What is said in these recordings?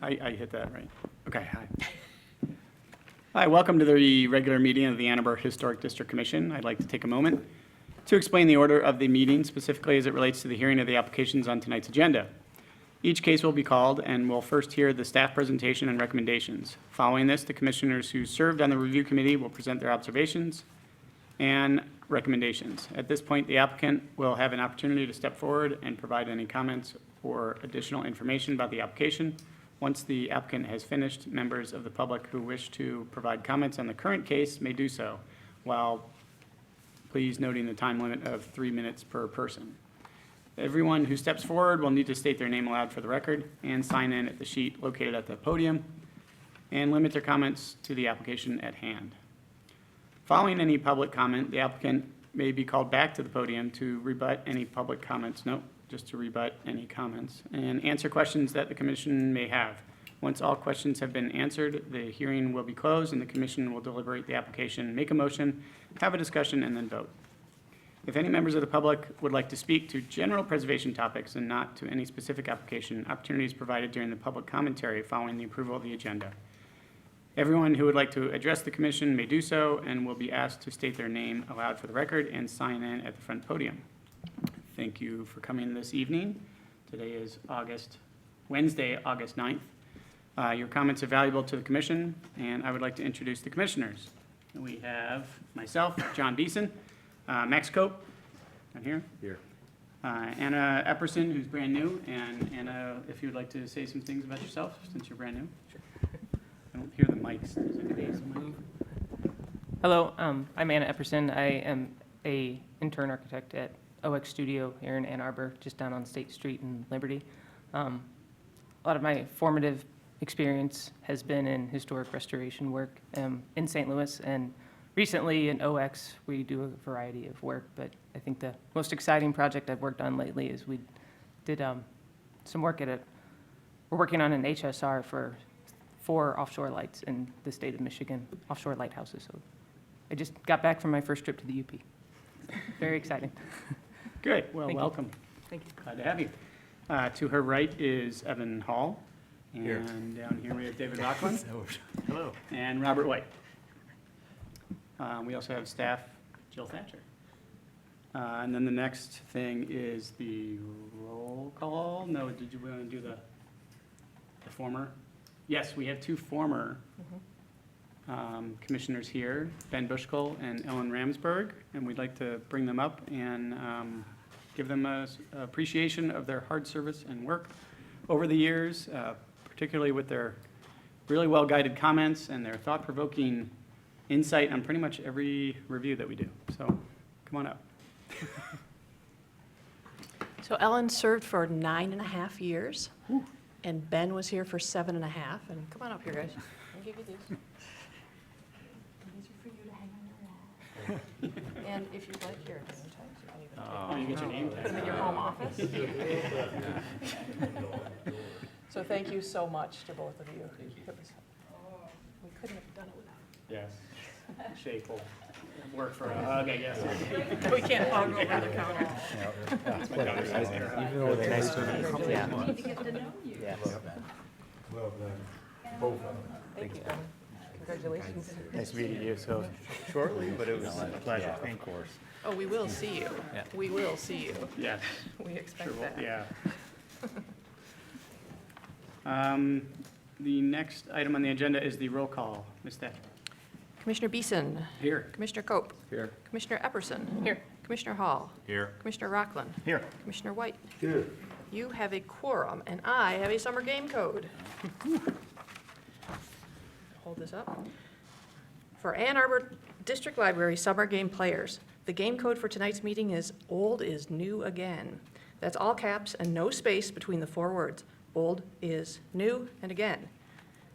I hit that right. Okay, hi. Hi, welcome to the regular meeting of the Ann Arbor Historic District Commission. I'd like to take a moment to explain the order of the meeting, specifically as it relates to the hearing of the applications on tonight's agenda. Each case will be called, and we'll first hear the staff presentation and recommendations. Following this, the commissioners who served on the review committee will present their observations and recommendations. At this point, the applicant will have an opportunity to step forward and provide any comments or additional information about the application. Once the applicant has finished, members of the public who wish to provide comments on the current case may do so, while please noting the time limit of 3 minutes per person. Everyone who steps forward will need to state their name aloud for the record and sign in at the sheet located at the podium and limit their comments to the application at hand. Following any public comment, the applicant may be called back to the podium to rebut any public comments. Just to rebut any comments and answer questions that the commission may have. Once all questions have been answered, the hearing will be closed and the commission will deliberate the application, make a motion, have a discussion, and then vote. If any members of the public would like to speak to general preservation topics and not to any specific application, opportunities provided during the public commentary following the approval of the agenda. Everyone who would like to address the commission may do so and will be asked to state their name aloud for the record and sign in at the front podium. Thank you for coming this evening. Today is Wednesday, August 9th. Your comments are valuable to the commission, and I would like to introduce the commissioners. We have myself, John Beeson, Max Cope, down here. Here. Anna Epperson, who's brand new, and Anna, if you would like to say some things about yourself, since you're brand new. Sure. I don't hear the mics. Does anybody have the mic? Hello, I'm Anna Epperson. I am an intern architect at OX Studio here in Ann Arbor, just down on State Street in Liberty. A lot of my formative experience has been in historic restoration work in St. Louis, and recently in OX we do a variety of work, but I think the most exciting project I've worked on lately is we did some work we're working on an HSR for 4 offshore lights in the state of Michigan, offshore lighthouses. So I just got back from my first trip to the UP. Very exciting. Good. Well, welcome. Thank you. Glad to have you. To her right is Evan Hall. And Here. Down here we have David Rockland. Hello. And Robert White. We also have staff, Jill Thatcher. And then the next thing is the roll call. No, did you want to do the former? Yes, we have 2 former commissioners here, Ben Bushkull and Ellen Ramsberg, and we'd like to bring them up and give them an appreciation of their hard service and work over the years, particularly with their really well-guided comments and their thought-provoking insight on pretty much every review that we do. So come on up. So Ellen served for 9.5 years, and Ben was here for 7.5. And come on up here, guys. I'll give you these. These are for you to hang on your wall. And if you'd like, here, You get your name put them in your home office. So thank you so much to both of you. We couldn't have done it without you. Yes. Shake will work for a hug, I guess. We can't hug over the counter. Even though they're nice to meet you. Yeah. Need to get to know you. Yes. Well done, both of them. Thank you, Ellen. Congratulations. Nice meeting you so shortly, but it was a pleasure. Yeah, Thank you. of course. Oh, we will see you. Yeah. We will see you. Yes. We expect Sure. that. Yeah. The next item on the agenda is the roll call. Ms. Thatcher. Commissioner Beeson. Here. Commissioner Cope. Here. Commissioner Epperson. Here. Commissioner Hall. Here. Commissioner Rockland. Here. Commissioner White. Good. You have a quorum, and I have a summer game code. Hold this up. For Ann Arbor District Library summer game players, the game code for tonight's meeting is old is new again. That's all caps and no space between the 4 words. Old is new and again.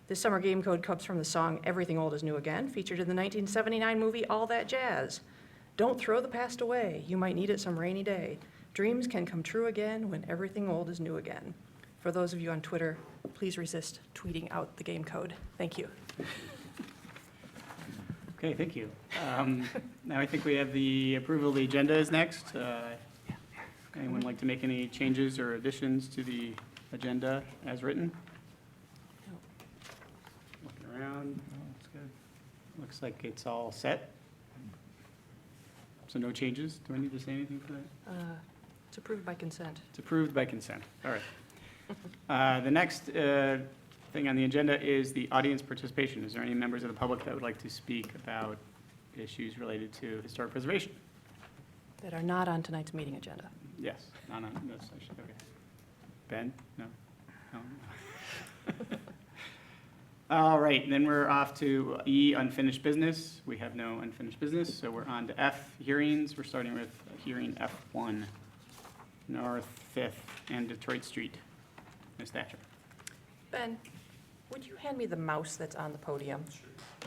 This summer game code comes from the song Everything Old is New Again, featured in the 1979 movie All That Jazz. Don't throw the past away. You might need it some rainy day. Dreams can come true again when everything old is new again. For those of you on Twitter, please resist tweeting out the game code. Thank you. Okay, thank you. Now I think we have the approval of the agenda is next. Anyone like to make any changes or additions to the agenda as written? around. Oh, that's good. Looks like it's all set. So no changes? Do I need to say anything for that? It's approved by consent. It's approved by consent. All right. The next thing on the agenda is the audience participation. Is there any members of the public that would like to speak about issues related to historic preservation? That are not on tonight's meeting agenda. Yes, not on this session, okay. Ben? No? No? All right, and then we're off to E, unfinished business. We have no unfinished business, so we're on to F, hearings. We're starting with hearing F1, North Fifth and Detroit Street. Ms. Thatcher. Ben, would you hand me the mouse that's on the podium?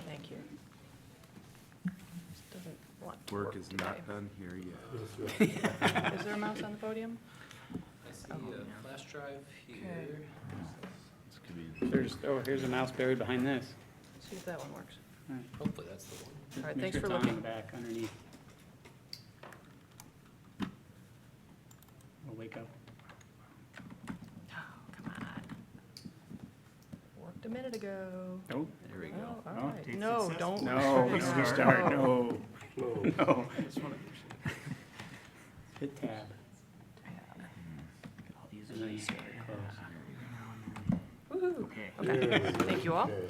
Thank you. This doesn't want to Work is today. not done here yet. Is there a mouse on the podium? I see Oh, a no. flash drive here. This could be- Here's a mouse buried behind this. See if that one works. All right. Hopefully that's the one. All right, Make thanks sure for it's on looking. the back underneath. We'll wake up. Oh, come on. Worked a minute ago. Oh, There we Oh, go. all Oh, right. taste No, success. don't. No, no, no, restart, no, Close. no. Hit tab. All these are really close. Woo-hoo. Okay. Okay, thank you all. Okay.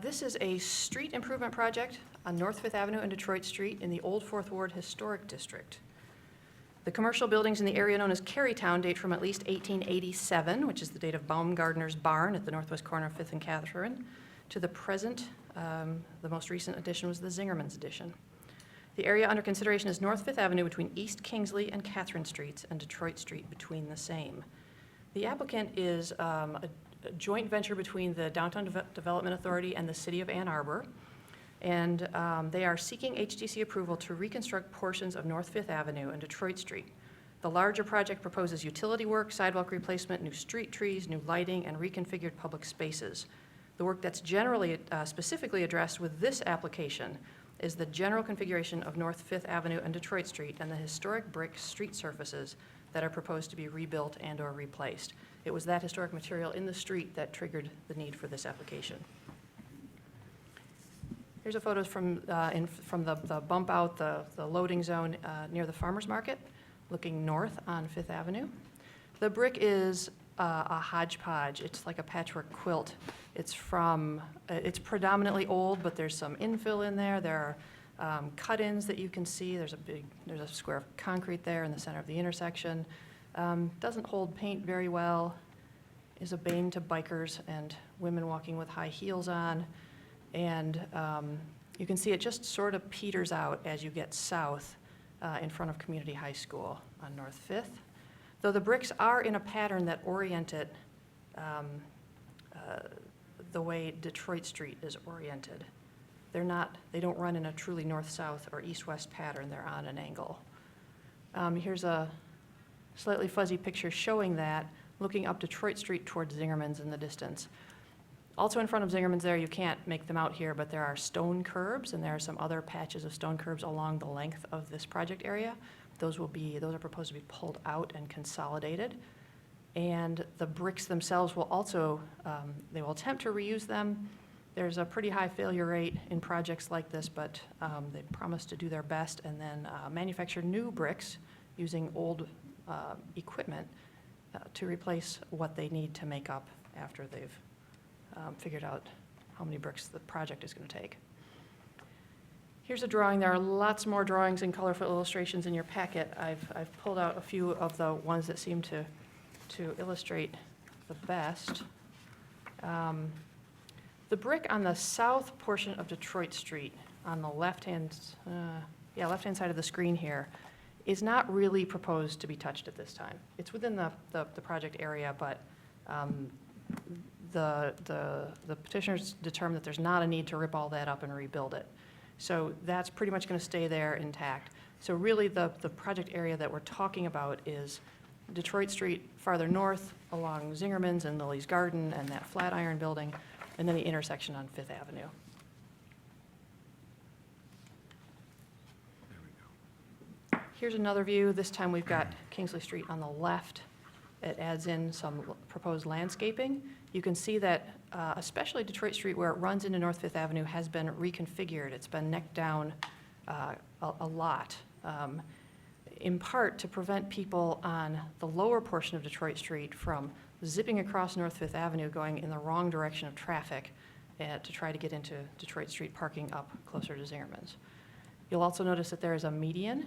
This is a street improvement project on North Fifth Avenue and Detroit Street in the Old Fourth Ward Historic District. The commercial buildings in the area known as Carytown date from at least 1887, which is the date of Baumgartner's barn at the northwest corner of Fifth and Catherine, to the present. The most recent addition was the Zingerman's addition. The area under consideration is North Fifth Avenue between East Kingsley and Catherine Streets and Detroit Street between the same. The applicant is a joint venture between the Downtown Development Authority and the City of Ann Arbor. And they are seeking HDC approval to reconstruct portions of North Fifth Avenue and Detroit Street. The larger project proposes utility work, sidewalk replacement, new street trees, new lighting, and reconfigured public spaces. The work that's generally specifically addressed with this application is the general configuration of North Fifth Avenue and Detroit Street and the historic brick street surfaces that are proposed to be rebuilt and/or replaced. It was that historic material in the street that triggered the need for this application. Here's a photo from the bump out, the loading zone near the farmer's market, looking north on Fifth Avenue. The brick is a hodgepodge. It's like a patchwork quilt. It's predominantly old, but there's some infill in there. There are cut-ins that you can see. There's a square of concrete there in the center of the intersection. Doesn't hold paint very well. Is a bane to bikers and women walking with high heels on. And you can see it just sort of peters out as you get south in front of Community High School on North Fifth. Though the bricks are in a pattern that orient it the way Detroit Street is oriented. They don't run in a truly north-south or east-west pattern. They're on an angle. Here's a slightly fuzzy picture showing that, looking up Detroit Street towards Zingerman's in the distance. Also in front of Zingerman's there, you can't make them out here, but there are stone curbs, and there are some other patches of stone curbs along the length of this project area. Those are proposed to be pulled out and consolidated. And the bricks themselves will also, they will attempt to reuse them. There's a pretty high failure rate in projects like this, but they promise to do their best and then manufacture new bricks using old equipment to replace what they need to make up after they've figured out how many bricks the project is going to take. Here's a drawing. There are lots more drawings and colorful illustrations in your packet. I've pulled out a few of the ones that seem to illustrate the best. The brick on the south portion of Detroit Street, on the left-hand side of the screen here, is not really proposed to be touched at this time. It's within the project area, but the petitioners determined that there's not a need to rip all that up and rebuild it. So that's pretty much going to stay there intact. So really the project area that we're talking about is Detroit Street farther north along Zingerman's and Lily's Garden and that Flatiron building, and then the intersection on Fifth Avenue. Here's another view. This time we've got Kingsley Street on the left It adds in some proposed landscaping. You can see that especially Detroit Street, where it runs into North Fifth Avenue, has been reconfigured. It's been necked down a lot, in part to prevent people on the lower portion of Detroit Street from zipping across North Fifth Avenue going in the wrong direction of traffic to try to get into Detroit Street parking up closer to Zingerman's. You'll also notice that there is a median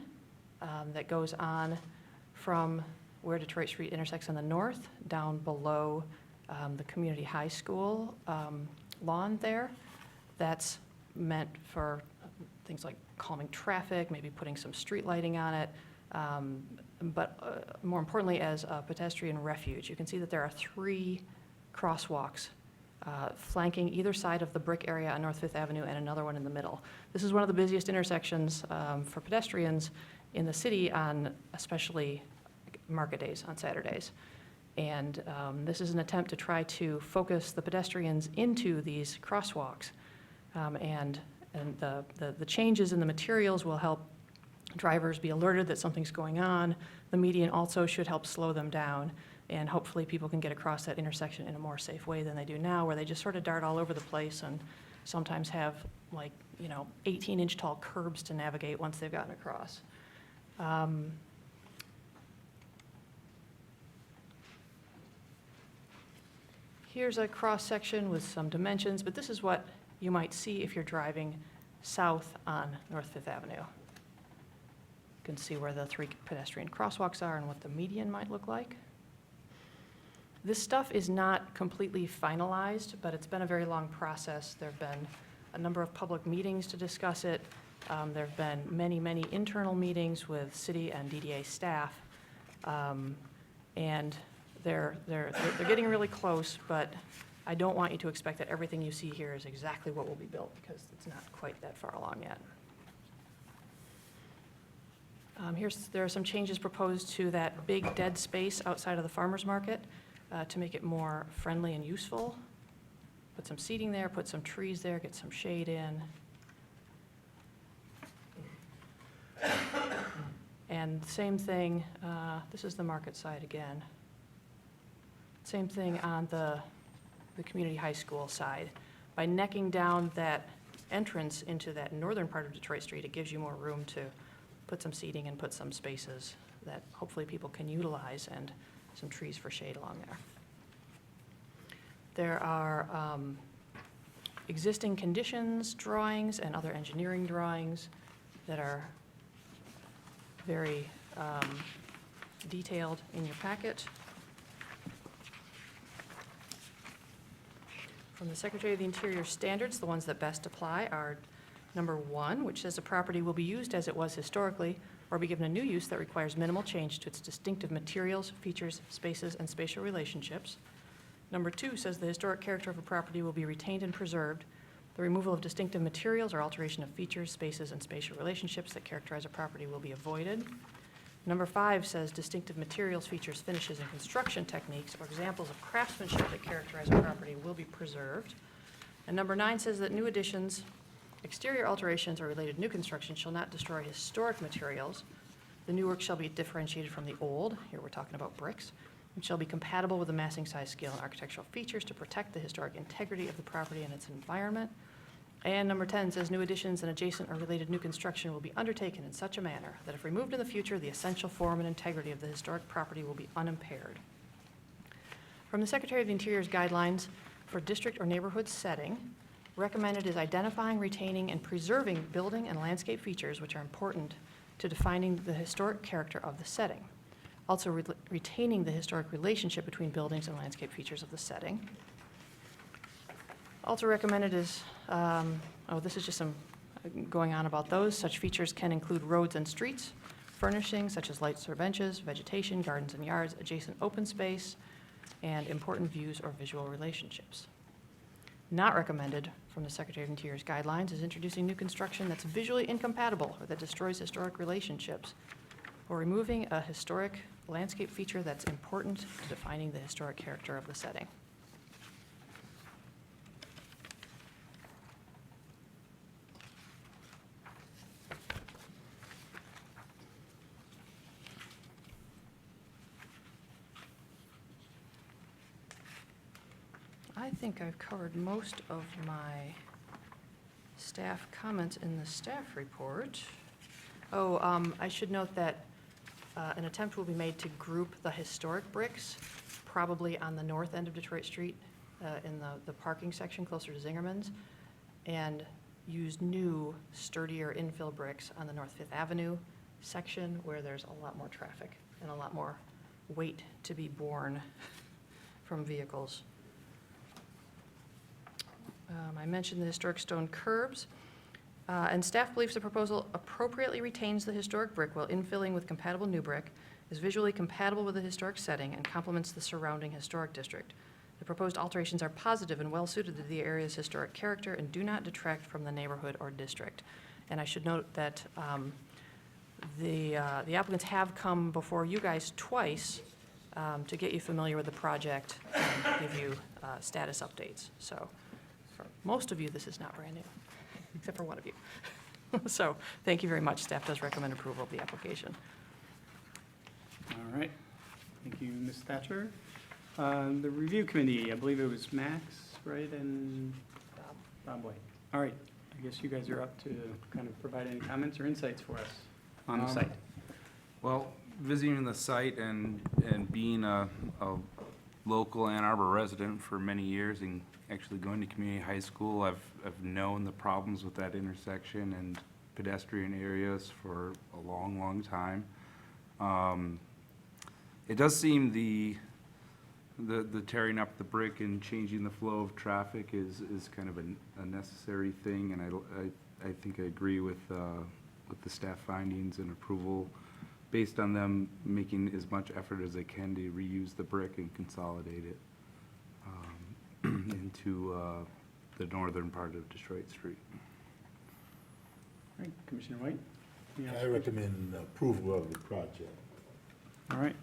that goes on from where Detroit Street intersects on the north, down below the community high school lawn there. That's meant for things like calming traffic, maybe putting some street lighting on it, but more importantly as a pedestrian refuge. You can see that there are 3 crosswalks flanking either side of the brick area on North Fifth Avenue and another one in the middle. This is one of the busiest intersections for pedestrians in the city on especially market days, on Saturdays. And this is an attempt to try to focus the pedestrians into these crosswalks. And the changes in the materials will help drivers be alerted that something's going on. The median also should help slow them down, and hopefully people can get across that intersection in a more safe way than they do now, where they just sort of dart all over the place and sometimes have 18-inch tall curbs to navigate once they've gotten across. Here's a cross-section with some dimensions, but this is what you might see if you're driving south on North Fifth Avenue. You can see where the 3 pedestrian crosswalks are and what the median might look like. This stuff is not completely finalized, but it's been a very long process. There have been a number of public meetings to discuss it. There have been many, many internal meetings with city and DDA staff. And they're getting really close, but I don't want you to expect that everything you see here is exactly what will be built, because it's not quite that far along yet. There are some changes proposed to that big dead space outside of the farmer's market to make it more friendly and useful. Put some seating there, put some trees there, get some shade in. And same thing, this is the market side again. Same thing on the community high school side. By necking down that entrance into that northern part of Detroit Street, it gives you more room to put some seating and put some spaces that hopefully people can utilize, and some trees for shade along there. There are existing conditions drawings and other engineering drawings that are very detailed in your packet. From the Secretary of the Interior standards, the ones that best apply are number 1, which says a property will be used as it was historically or be given a new use that requires minimal change to its distinctive materials, features, spaces, and spatial relationships. Number 2 says the historic character of a property will be retained and preserved. The removal of distinctive materials or alteration of features, spaces, and spatial relationships that characterize a property will be avoided. Number 5 says distinctive materials, features, finishes, and construction techniques or examples of craftsmanship that characterize a property will be preserved. And number 9 says that new additions, exterior alterations, or related new construction shall not destroy historic materials. The new work shall be differentiated from the old, here we're talking about bricks, and shall be compatible with the massing size, scale, and architectural features to protect the historic integrity of the property and its environment. And number 10 says new additions and adjacent or related new construction will be undertaken in such a manner that if removed in the future, the essential form and integrity of the historic property will be unimpaired. From the Secretary of the Interior's guidelines for district or neighborhood setting, recommended is identifying, retaining, and preserving building and landscape features which are important to defining the historic character of the setting. Also retaining the historic relationship between buildings and landscape features of the setting. Also recommended is, this is just some going on about those. Such features can include roads and streets, furnishings such as lights or benches, vegetation, gardens and yards, adjacent open space, and important views or visual relationships. Not recommended from the Secretary of Interior's guidelines is introducing new construction that's visually incompatible or that destroys historic relationships, or removing a historic landscape feature that's important to defining the historic character of the setting. think I've covered most of my staff comments in the staff report. Oh, I should note that an attempt will be made to group the historic bricks, probably on the north end of Detroit Street, in the parking section closer to Zingerman's, and use new, sturdier infill bricks on the North Fifth Avenue section where there's a lot more traffic and a lot more weight to be borne from vehicles. I mentioned the historic stone curbs, and staff believes the proposal appropriately retains the historic brick while infilling with compatible new brick, is visually compatible with the historic setting, and complements the surrounding historic district. The proposed alterations are positive and well-suited to the area's historic character and do not detract from the neighborhood or district. And I should note that the applicants have come before you guys twice to get you familiar with the project and give you status updates. So for most of you, this is not brand new, except for one of you. So thank you very much. Staff does recommend approval of the application. All right. Thank you, Ms. Thatcher. The review committee, I believe it was Max, right, and Rob White. All right. I guess you guys are up to kind of provide any comments or insights for us on the site. Well, visiting the site and being a local Ann Arbor resident for many years and actually going to community high school, I've known the problems with that intersection and pedestrian areas for a long, long time. It does seem the tearing up the brick and changing the flow of traffic is kind of a necessary thing, and I think I agree with the staff findings and approval based on them making as much effort as they can to reuse the brick and consolidate it into the northern part of Detroit Street. All right, Commissioner White? I recommend approval of the project. All right.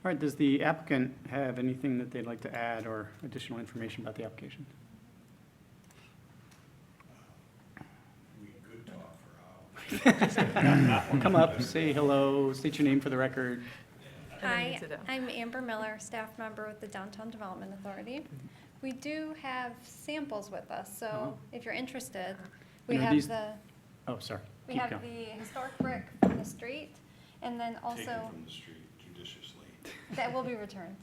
All right, does the applicant have anything that they'd like to add or additional information about the application? We could talk for hours. Come up, say hello, state your name for the record. And then you Hi, sit down. I'm Amber Miller, staff member with the Downtown Development Authority. We do have samples with us, Uh-huh. so if you're interested, we And are have these- the, Oh, sorry. we Keep have going. the historic brick from the street, and then Taken also, from the street judiciously. that will be returned.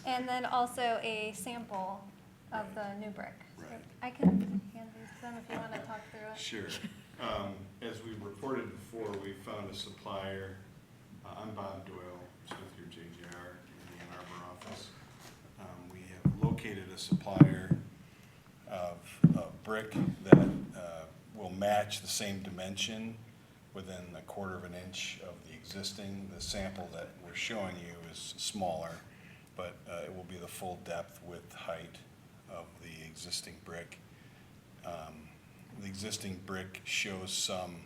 And then also a sample of the new brick. So Right. I can hand these to them if you want to talk through it. Sure. As we reported before, we found a supplier. I'm Bob Doyle, with your JGR in the Ann Arbor office. We have located a supplier of brick that will match the same dimension within a quarter of an inch of the existing. The sample that we're showing you is smaller, but it will be the full depth, width, height of the existing brick. The existing brick shows some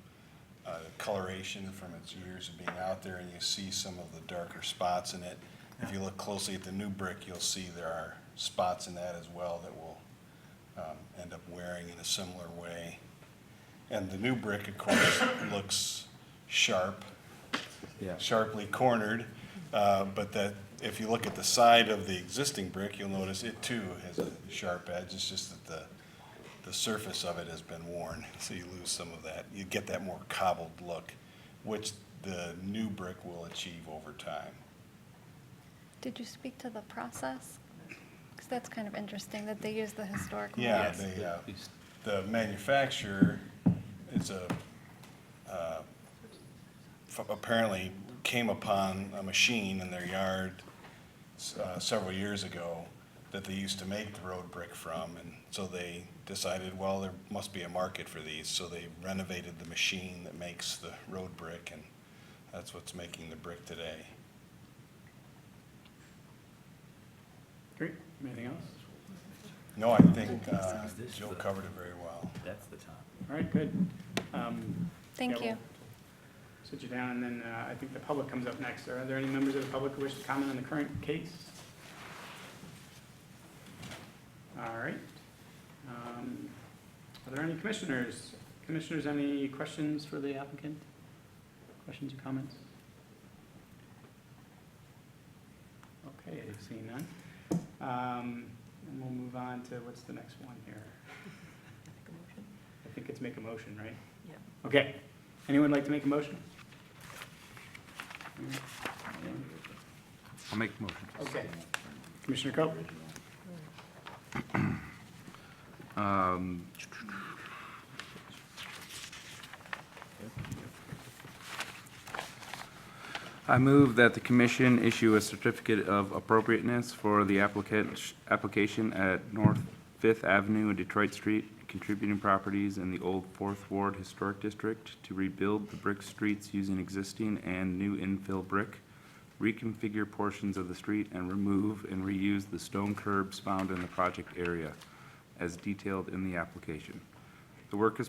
coloration from its years of being out there, and you see some of the darker spots in it. If you look closely at the new brick, you'll see there are spots in that as well that will end up wearing in a similar way. And the new brick, of course, looks sharp, Yeah. sharply cornered, but that if you look at the side of the existing brick, you'll notice it too has a sharp edge. It's just that the surface of it has been worn, so you lose some of that. You get that more cobbled look, which the new brick will achieve over time. Did you speak to the process? Because that's kind of interesting that they use the historic. Yeah, molds. the manufacturer is apparently came upon a machine in their yard several years ago that they used to make the road brick from, and so they decided, well, there must be a market for these, so they renovated the machine that makes the road brick, and that's what's making the brick today. Great. Anything else? No, I think Joe covered it very well. That's the top. All right, good. Thank yeah, you. we'll sit you down, and then I think the public comes up next. Are there any members of the public who wish to comment on the current case? All right. Are there any commissioners? Commissioners, any questions for the applicant? Questions or comments? Okay, seeing none. And we'll move on to, what's the next one here? Make a motion? I think it's make a motion, right? Yep. Okay. Anyone like to make a motion? I'll make the motion. Okay. Commissioner Coe? I move that the commission issue a certificate of appropriateness for the application at North Fifth Avenue and Detroit Street, contributing properties in the old Fourth Ward Historic District to rebuild the brick streets using existing and new infill brick, reconfigure portions of the street, and remove and reuse the stone curbs found in the project area as detailed in the application. The work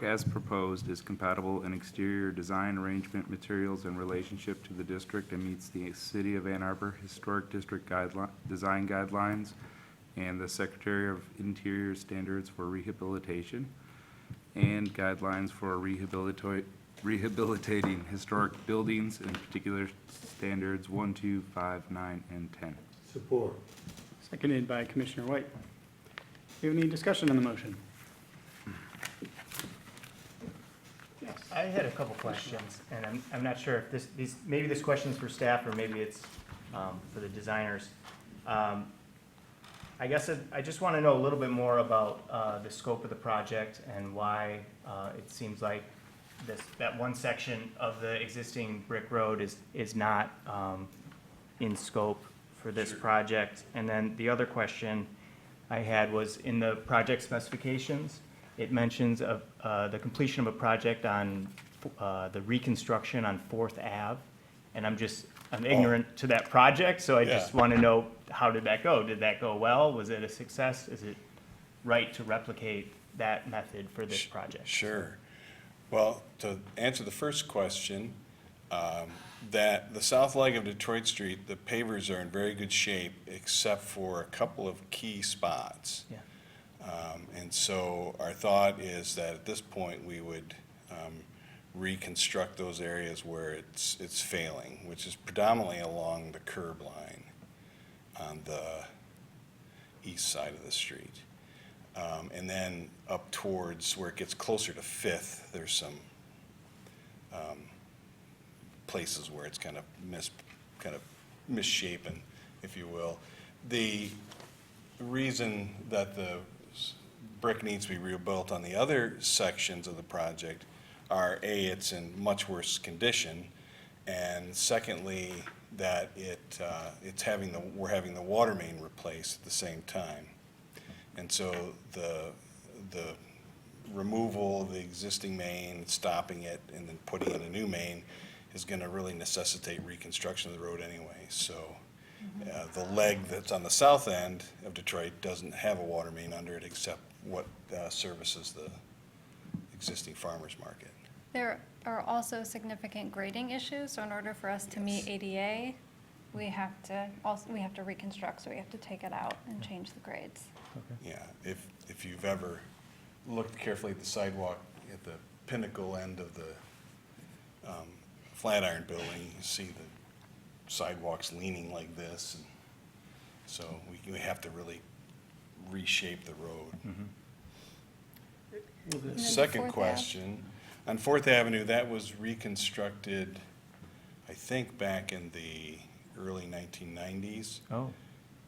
as proposed is compatible in exterior design, arrangement, materials, and relationship to the district and meets the City of Ann Arbor Historic District design guidelines and the Secretary of Interior standards for rehabilitation and guidelines for rehabilitating historic buildings, in particular standards 1, 2, 5, 9, and 10. Support. Seconded by Commissioner White. Do you have any discussion on the motion? Yes. I had a couple questions, and I'm not sure if maybe this question's for staff, or maybe it's for the designers. I guess I just want to know a little bit more about the scope of the project and why it seems like that one section of the existing brick road is not in scope for this project. And then the other question I had was, in the project specifications, it mentions of the completion of a project on the reconstruction on Fourth Ave, and I'm ignorant to that project, so I just want to know, how did that go? Did that go well? Was it a success? Is it right to replicate that method for this project? Sure. Well, to answer the first question, that the south leg of Detroit Street, the pavers are in very good shape, except for a couple of key spots. Yeah. And so our thought is that at this point, we would reconstruct those areas where it's failing, which is predominantly along the curb line on the east side of the street. And then up towards where it gets closer to Fifth, there's some places where it's kind of misshapen, if you will. The reason that the brick needs to be rebuilt on the other sections of the project are, A, it's in much worse condition, and secondly, that we're having the water main replaced at the same time. And so the removal of the existing main, stopping it, and then putting in a new main is going to really necessitate reconstruction of the road anyway. So the leg that's on the south end of Detroit doesn't have a water main under it except what services the existing farmers market. There are also significant grading issues, so in order for us to meet ADA, we have to reconstruct, so we have to take it out and change the grades. Yeah, if you've ever looked carefully at the sidewalk at the pinnacle end of the Flatiron Building, you see the sidewalks leaning like this, and so we have to really reshape the road. And then Second Fourth question, on Fourth Avenue, that was reconstructed, I think, back in the early 1990s, Oh,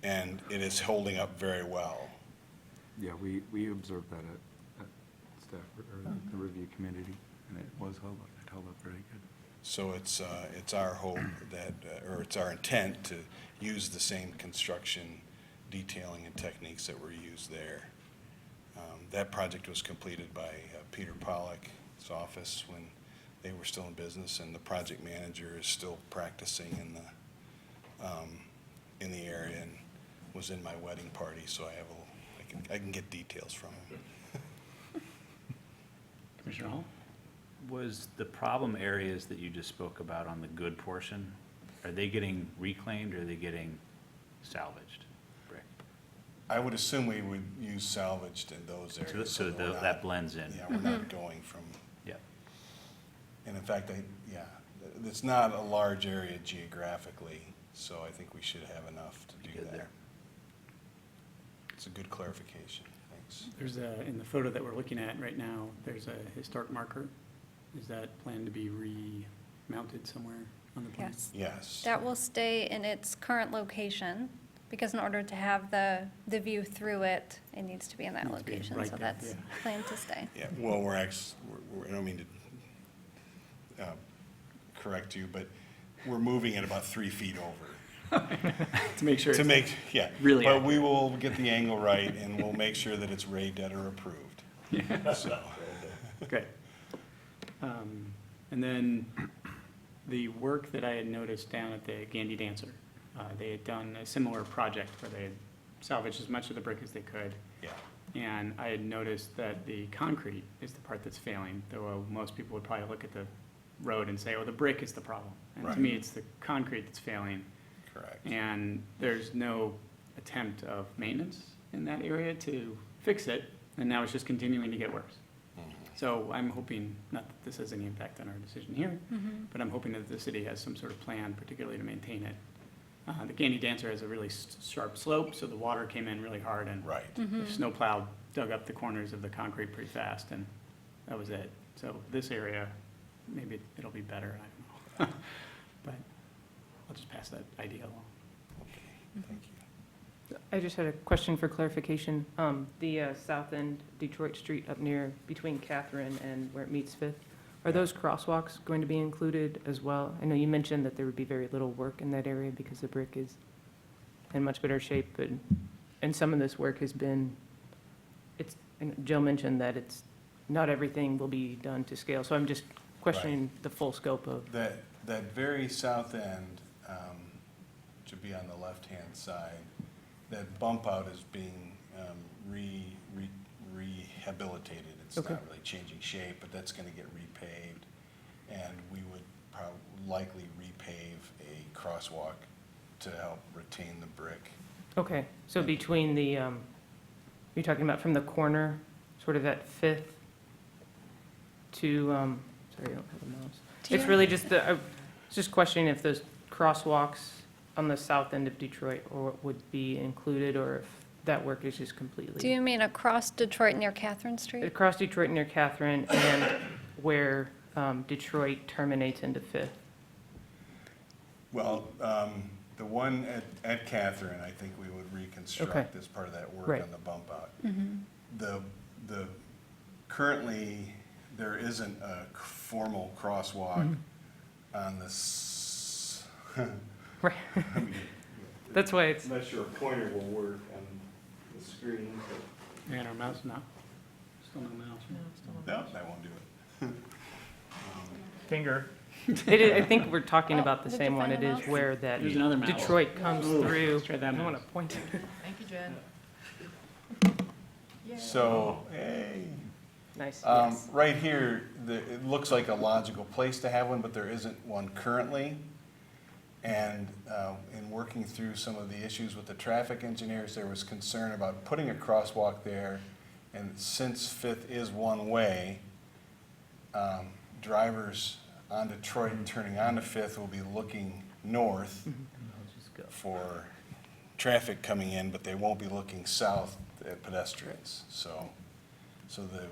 and it is holding up very well. Yeah, we observed that at staff, or the review committee, and it held up very good. So it's our hope that, or it's our intent to use the same construction detailing and techniques that were used there. That project was completed by Peter Pollack's office when they were still in business, and the project manager is still practicing in the area and was in my wedding party, so I can get details from him. Commissioner Hall? Was the problem areas that you just spoke about on the good portion, are they getting reclaimed or are they getting salvaged brick? I would assume we would use salvaged in those areas. So that we're not- that blends in? Yeah, we're not going from, Yeah. and in fact, it's not a large area geographically, so I think we should have enough to do Good that. there. it's a good clarification. Thanks. There's a, in the photo that we're looking at right now, there's a historic marker. Is that planned to be remounted somewhere on the plan? Yes. Yes. That will stay in its current location, because in order to have the view through it, it needs to be in that Needs to be location. right So there, that's yeah. planned to stay. Yeah, well, we're actually, I don't mean to correct you, but we're moving it about 3 feet over. To make sure. To it's- make, yeah. Really But we will get the angle right, and we'll make sure that it's Ray Detter approved. So, Great. And then the work that I had noticed down at the Gandy Dancer, they had done a similar project where they had salvaged as much of the brick as they could. yeah, And I had noticed that the concrete is the part that's failing, though most people would probably look at the road and say, oh, the brick is the problem. And Right. to me, it's the concrete that's failing. correct. And there's no attempt of maintenance in that area to fix it, and now it's just continuing to get worse. Mhm. So I'm hoping, not that this has any impact on our decision here, Mhm. but I'm hoping that the city has some sort of plan, particularly to maintain it. The Gandy Dancer has a really sharp slope, so the water came in really hard, and Right. the snowplow dug up the corners of the concrete pretty fast, and that was it. So this area, maybe it'll be better, I don't know. But I'll just pass that idea along. Okay, thank you. I just had a question for clarification. The south end Detroit Street up near, between Catherine and where it meets Fifth, are those crosswalks going to be included as well? I know you mentioned that there would be very little work in that area because the brick is in much better shape, but, and some of this work has been, and Jill mentioned that it's, not everything will be done to scale, so I'm just questioning the full scope of, That very south end, should be on the left-hand side, that bump out is being rehabilitated. It's Okay. not really changing shape, but that's gonna get repaved. And we would likely repave a crosswalk to help retain the brick. okay, so between the, you're talking about from the corner, sort of at Fifth to, sorry, I don't have a mouse. Do It's you- really just the, I was just questioning if those crosswalks on the south end of Detroit or would be included, or if that work is just Do completely you mean across Detroit near Catherine Street? across Detroit near Catherine and where Detroit terminates into Fifth? Well, the one at Catherine, I think we would reconstruct Okay. as part of that work Right. on the bump out. Mhm. The, currently, there isn't a formal crosswalk on this. Right, that's why it's, I'm not sure a pointer will work on the screen, And our mouse, no? Still no mouse. but, no, that won't do it. Finger. it is, I think we're talking Oh, about the did same you one. find It the is mouse? where that There's another mouse. Detroit comes through. Let's try that I don't want mouse. to point. Thank you, Jen. So, hey. Nice, yes. Right here, it looks like a logical place to have one, but there isn't one currently. And in working through some of the issues with the traffic engineers, there was concern about putting a crosswalk there. And since Fifth is one way, drivers on Detroit and turning onto Fifth will be looking north for traffic coming in, but they won't be looking south at pedestrians. So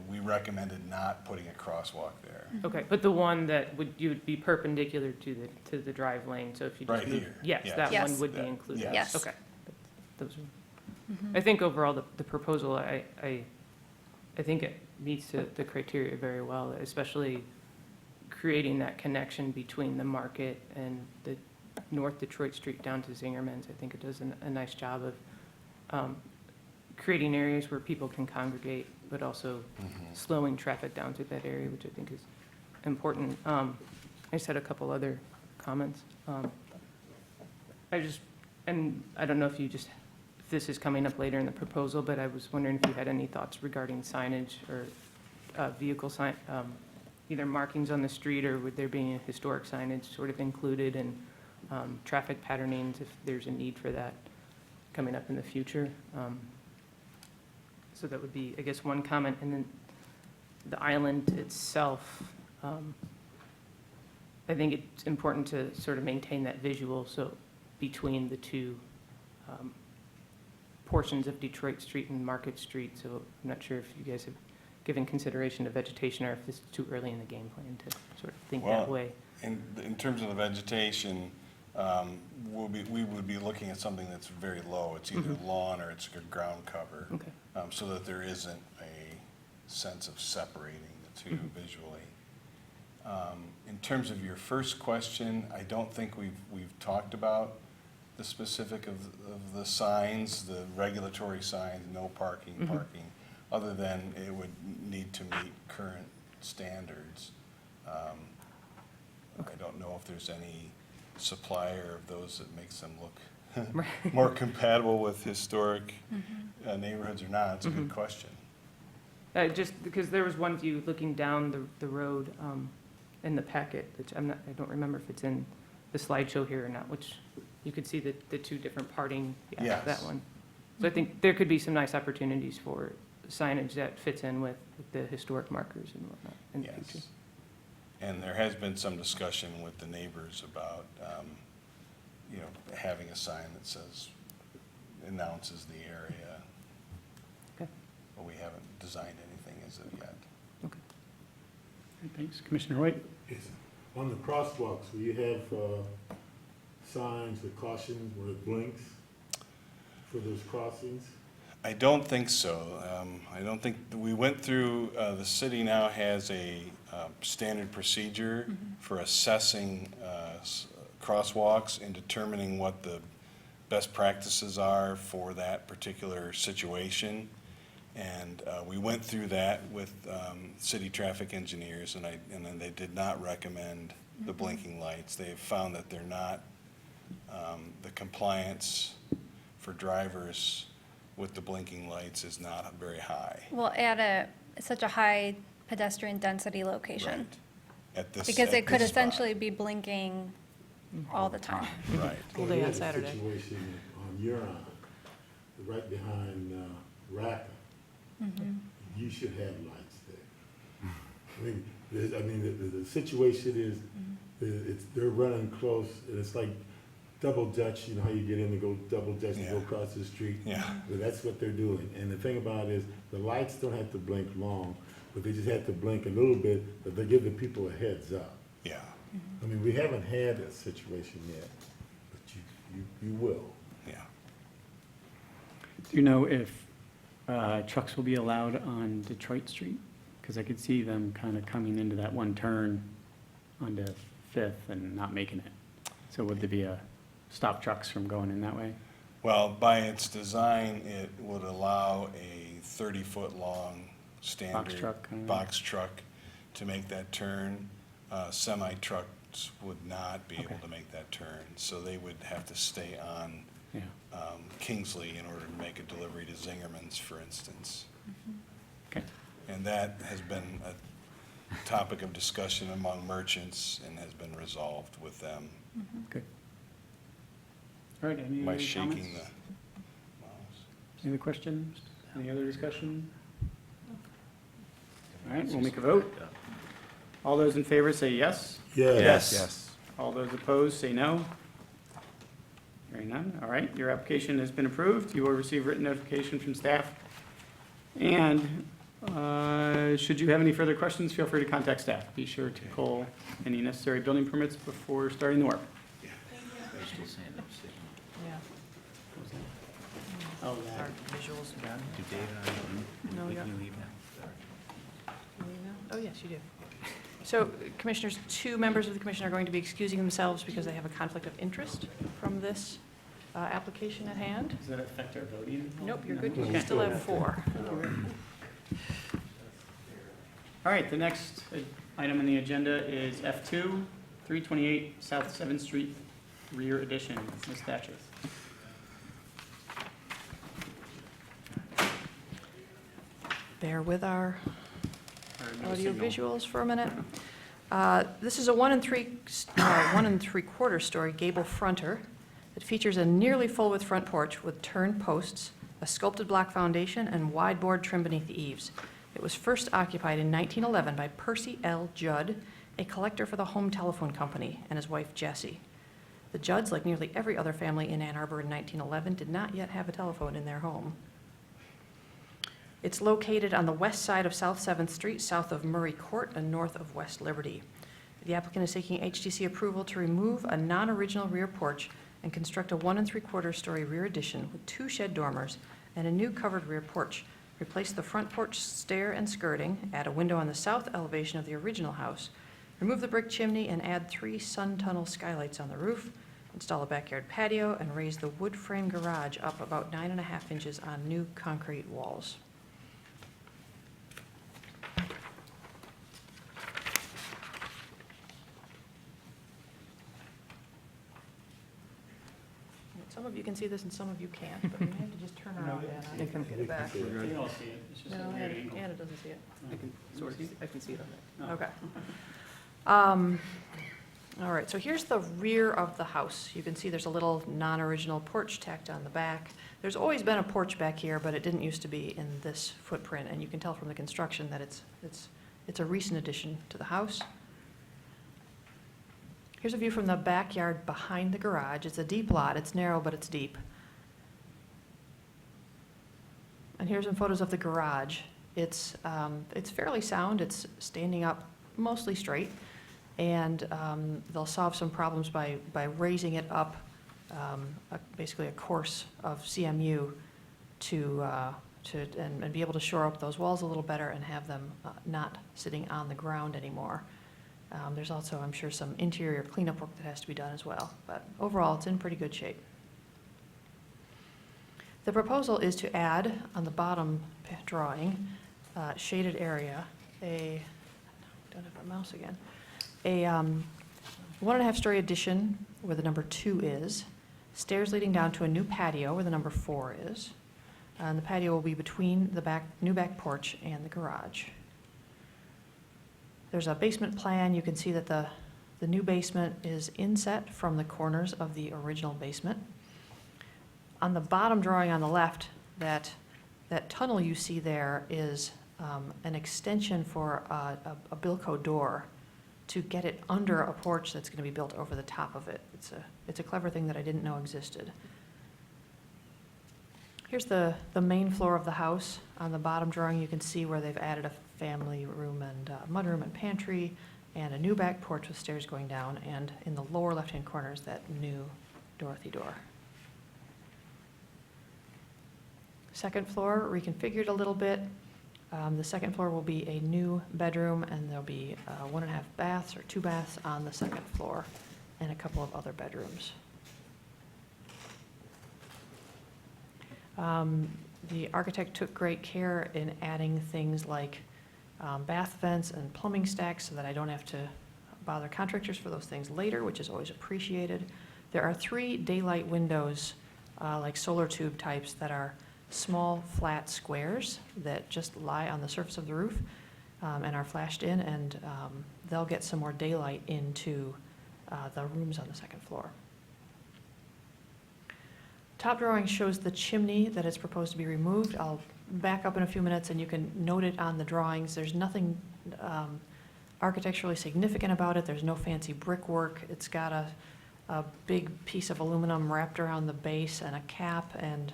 we recommended not putting a crosswalk there. Okay, but the one that would, you would be perpendicular to the drive lane, so if you just Right move. here, Yes, yes. that Yes. one would be That- included. yes. Okay. Those are, I think overall, the proposal, I think it meets the criteria very well, especially creating that connection between the market and the North Detroit Street down to Zingerman's. I think it does a nice job of creating areas where people can congregate, but also slowing traffic down through that area, which I think is important. I just had a couple other comments. And I don't know if if this is coming up later in the proposal, but I was wondering if you had any thoughts regarding signage or vehicle sign, either markings on the street, or would there be a historic signage sort of included, and traffic patternings, if there's a need for that coming up in the future. So that would be, I guess, one comment. And then the island itself, I think it's important to sort of maintain that visual, so between the two portions of Detroit Street and Market Street, so I'm not sure if you guys have given consideration to vegetation or if this is too early in the game plan to sort of think that Well, way. In terms of the vegetation, we would be looking at something that's very low. It's either lawn or it's a ground cover. Okay. So that there isn't a sense of separating the two visually. In terms of your first question, I don't think we've talked about the specific of the signs, the regulatory signs, no parking, parking, other than it would need to meet current standards. I don't know if there's any supplier of those that makes them look more compatible with historic neighborhoods or not. It's a good question. Just because there was one view looking down the road in the packet, which I don't remember if it's in the slideshow here or not, which you could see the two different parting, Yes. that one. So I think there could be some nice opportunities for signage that fits in with the historic markers and whatnot in the future. Yes. And there has been some discussion with the neighbors about, having a sign that says, announces the area. Okay. But we haven't designed anything as of yet. Okay. Thanks. Commissioner Hoyt? Yes. On the crosswalks, will you have signs with caution where it blinks for those crossings? I don't think so. I don't think, we went through, the city now has a standard procedure for assessing crosswalks and determining what the best practices are for that particular situation. And we went through that with city traffic engineers, and then they did not recommend the blinking lights. They have found that they're not, the compliance for drivers with the blinking lights is not very high. Well, at such a high pedestrian density location. Right. At this, Because at it could this spot. essentially be blinking all the time. Right. Full Well, day we on had a Saturday. situation on Huron, right behind Rackham. You should have lights there. The situation is, they're running close, and it's like double Dutch, you know how you get in and go double Dutch and go Yeah. across the street? Yeah. But that's what they're doing. And the thing about it is, the lights don't have to blink long, but they just have to blink a little bit, but they give the people a heads up. Yeah. I mean, we haven't had that situation yet, but you will. Yeah. Do you know if trucks will be allowed on Detroit Street? Because I could see them kind of coming into that one turn onto Fifth and not making it. So would there be stop trucks from going in that way? Well, by its design, it would allow a 30-foot long standard truck, kind of. box truck to make that turn. Semi-trucks would not be able Okay. to make that turn, so they would have to stay on Yeah. Kingsley in order to make a delivery to Zingerman's, for instance. Okay. And that has been a topic of discussion among merchants and has been resolved with them Good. All right, any by other shaking comments? the. Any other questions? Any other discussion? All right, we'll make a vote. All those in favor say yes. Yes. All those opposed say no. Hearing none. All right, your application has been approved. You will receive written notification from staff. And should you have any further questions, feel free to contact staff. Be sure to pull any necessary building permits before starting the work. They're still saying they're sticking. Yeah, Oh, our visuals. Do Dave and No, I, we yeah. can leave now? Oh, yes, you do. So, Commissioners, 2 members of the commission are going to be excusing themselves because they have a conflict of interest from this application at hand. Does that affect our voting? Nope, you're good, Okay. you still have 4. All right, the next item on the agenda is F2, 328 South 7th Street, rear addition. Ms. Thatcher. Bear with our No audio signal. visuals for a minute. This is a 1 3/4 story gable fronter that features a nearly full-width front porch with turned posts, a sculpted block foundation, and wide board trim beneath the eaves. It was first occupied in 1911 by Percy L. Judd, a collector for the Home Telephone Company, and his wife Jessie. The Judds, like nearly every other family in Ann Arbor in 1911, did not yet have a telephone in their home. It's located on the west side of South 7th Street, south of Murray Court and north of West Liberty. The applicant is seeking HDC approval to remove a non-original rear porch and construct a 1 3/4 story rear addition with 2 shed dormers and a new covered rear porch. Replace the front porch stair and skirting, add a window on the south elevation of the original house, remove the brick chimney and add 3 sun tunnel skylights on the roof, install a backyard patio, and raise the wood frame garage up about 9.5 inches on new concrete walls. Some of you can see this and some of you can't, but you may have to just turn around, Anna, They can- get it back. You can all see it. It's just a No, weird angle. Anna doesn't see it. I can sort of, I can see it on there. Okay. All right, so here's the rear of the house. You can see there's a little non-original porch tacked on the back. There's always been a porch back here, but it didn't used to be in this footprint, and you can tell from the construction that it's a recent addition to the house. Here's a view from the backyard behind the garage. It's a deep lot. It's narrow, but it's deep. And here's some photos of the garage. It's fairly sound. It's standing up mostly straight. And they'll solve some problems by raising it up, basically a course of CMU and be able to shore up those walls a little better and have them not sitting on the ground anymore. There's also, I'm sure, some interior cleanup work that has to be done as well. But overall, it's in pretty good shape. The proposal is to add on the bottom drawing, shaded area, don't have my mouse again, a 1.5 story addition where the number 2 is, stairs leading down to a new patio where the number 4 is, and the patio will be between the new back porch and the garage. There's a basement plan. You can see that the new basement is inset from the corners of the original basement. On the bottom drawing on the left, that tunnel you see there is an extension for a Bilco door to get it under a porch that's going to be built over the top of it. It's a clever thing that I didn't know existed. Here's the main floor of the house. On the bottom drawing, you can see where they've added a family room and mudroom and pantry and a new back porch with stairs going down, and in the lower left-hand corner is that new Dorothy door. Second floor reconfigured a little bit. The second floor will be a new bedroom, and there'll be 1.5 baths or 2 baths on the second floor and a couple of other bedrooms. The architect took great care in adding things like bath vents and plumbing stacks so that I don't have to bother contractors for those things later, which is always appreciated. There are 3 daylight windows, like solar tube types, that are small flat squares that just lie on the surface of the roof and are flashed in, and they'll get some more daylight into the rooms on the second floor. Top drawing shows the chimney that is proposed to be removed. I'll back up in a few minutes and you can note it on the drawings. There's nothing architecturally significant about it. There's no fancy brickwork. It's got a big piece of aluminum wrapped around the base and a cap, and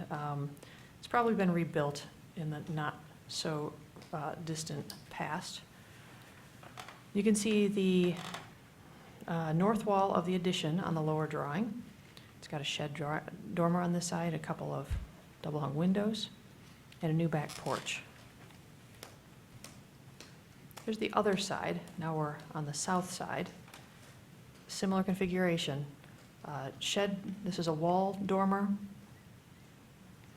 it's probably been rebuilt in the not so distant past. You can see the north wall of the addition on the lower drawing. It's got a shed dormer on this side, a couple of double-hung windows, and a new back porch. Here's the other side. Now we're on the south side. Similar configuration. Shed, this is a wall dormer.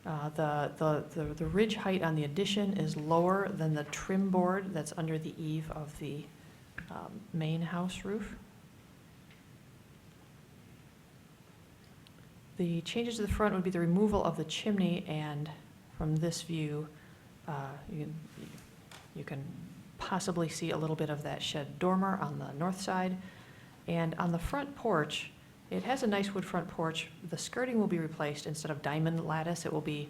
The ridge height on the addition is lower than the trim board that's under the eave of the main house roof. The changes to the front would be the removal of the chimney, and from this view, you can possibly see a little bit of that shed dormer on the north side. And on the front porch, it has a nice wood front porch. The skirting will be replaced. Instead of diamond lattice, it will be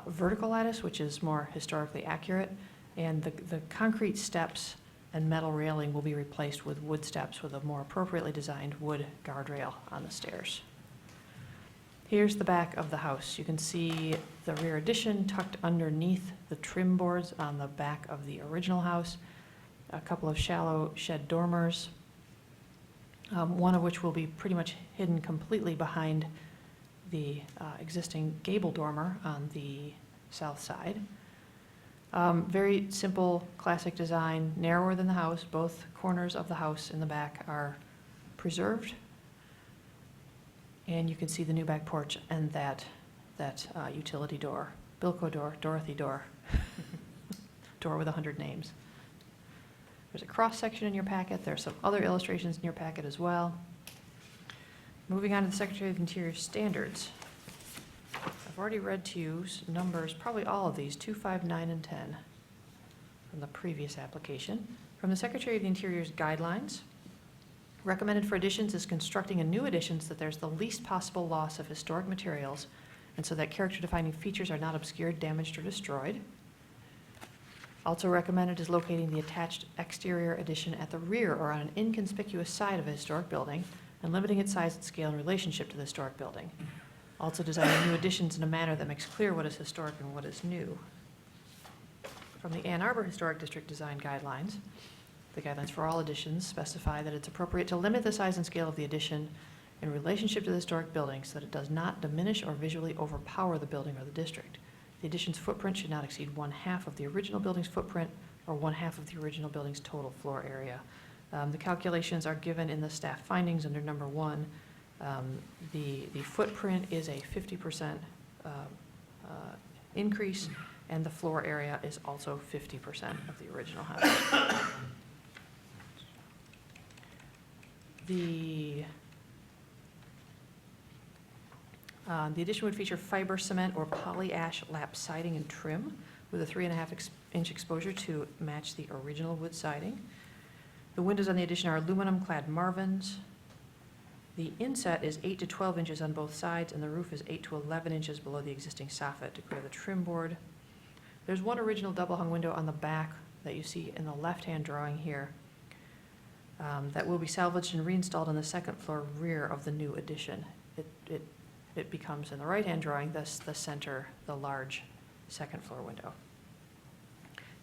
vertical lattice, which is more historically accurate. And the concrete steps and metal railing will be replaced with wood steps with a more appropriately designed wood guardrail on the stairs. Here's the back of the house. You can see the rear addition tucked underneath the trim boards on the back of the original house, a couple of shallow shed dormers, one of which will be pretty much hidden completely behind the existing gable dormer on the south side. Very simple, classic design, narrower than the house. Both corners of the house in the back are preserved. And you can see the new back porch and that utility door, Bilko door, Dorothy door, door with 100 names. There's a cross-section in your packet. There's some other illustrations in your packet as well. Moving on to the Secretary of Interior standards. I've already read to you numbers, probably all of these, 2, 5, 9, and 10 from the previous application. From the Secretary of the Interior's guidelines, recommended for additions is constructing a new addition so that there's the least possible loss of historic materials and so that character-defining features are not obscured, damaged, or destroyed. Also recommended is locating the attached exterior addition at the rear or on an inconspicuous side of a historic building and limiting its size and scale in relationship to the historic building. Also designing new additions in a manner that makes clear what is historic and what is new. From the Ann Arbor Historic District Design Guidelines, the guidelines for all additions specify that it's appropriate to limit the size and scale of the addition in relationship to the historic building so that it does not diminish or visually overpower the building or the district. The addition's footprint should not exceed 1/2 of the original building's footprint or 1/2 of the original building's total floor area. The calculations are given in the staff findings under number 1. The footprint is a 50% increase, and the floor area is also 50% of the original house. The addition would feature fiber cement or poly ash lap siding and trim with a 3.5-inch exposure to match the original wood siding. The windows on the addition are aluminum-clad Marvins. The inset is 8 to 12 inches on both sides, and the roof is 8 to 11 inches below the existing soffit to clear the trim board. There's one original double-hung window on the back that you see in the left-hand drawing here that will be salvaged and reinstalled on the second floor rear of the new addition. It becomes, in the right-hand drawing, the center, the large second floor window.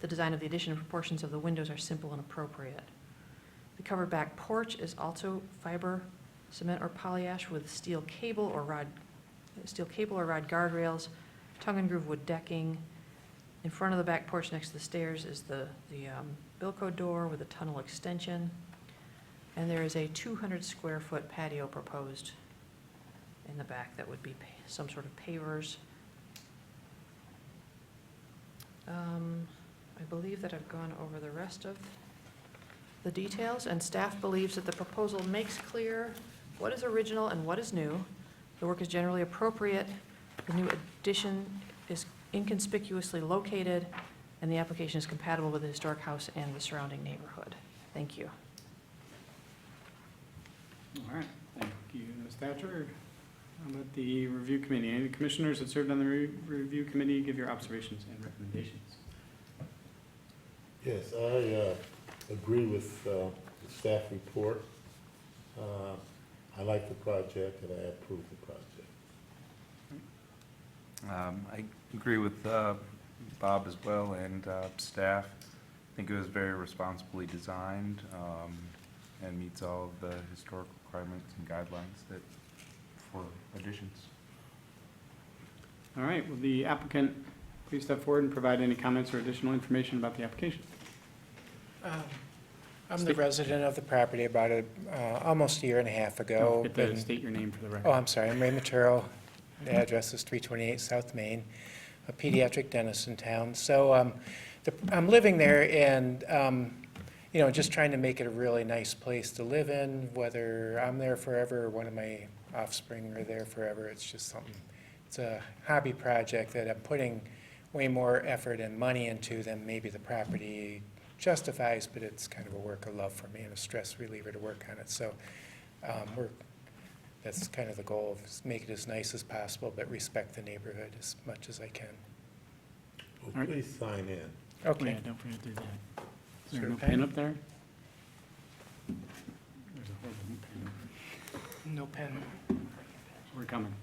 The design of the addition and proportions of the windows are simple and appropriate. The covered back porch is also fiber cement or polyash with steel cable or rod guardrails, tongue and groove wood decking. In front of the back porch next to the stairs is the Bilko door with a tunnel extension. And there is a 200 square foot patio proposed in the back that would be some sort of pavers. I believe that I've gone over the rest of the details, and staff believes that the proposal makes clear what is original and what is new. The work is generally appropriate. The new addition is inconspicuously located, and the application is compatible with the historic house and the surrounding neighborhood. Thank you. All right, thank you, Ms. Thatcher. How about the review committee? Any of the commissioners that served on the review committee give your observations and recommendations? Yes, I agree with the staff report. I like the project and I approve the project. I agree with Bob as well and staff. I think it was very responsibly designed and meets all of the historical requirements and guidelines for additions. All right, will the applicant please step forward and provide any comments or additional information about the application? I'm the resident of the property about almost a year and a half ago. Don't forget to state your name for the record. Oh, I'm sorry, I'm Ray Maturo. The address is 328 South Main, a pediatric dentist in town. So I'm living there and, just trying to make it a really nice place to live in, whether I'm there forever or one of my offspring are there forever. It's just something, it's a hobby project that I'm putting way more effort and money into than maybe the property justifies, but it's kind of a work of love for me and a stress reliever to work on it. So that's kind of the goal, of make it as nice as possible, but respect the neighborhood as much as I can. Well, please sign in. Oh, Okay. yeah, don't forget to do that. Is there no pen up there? There's a horrible pen. No pen. We're coming.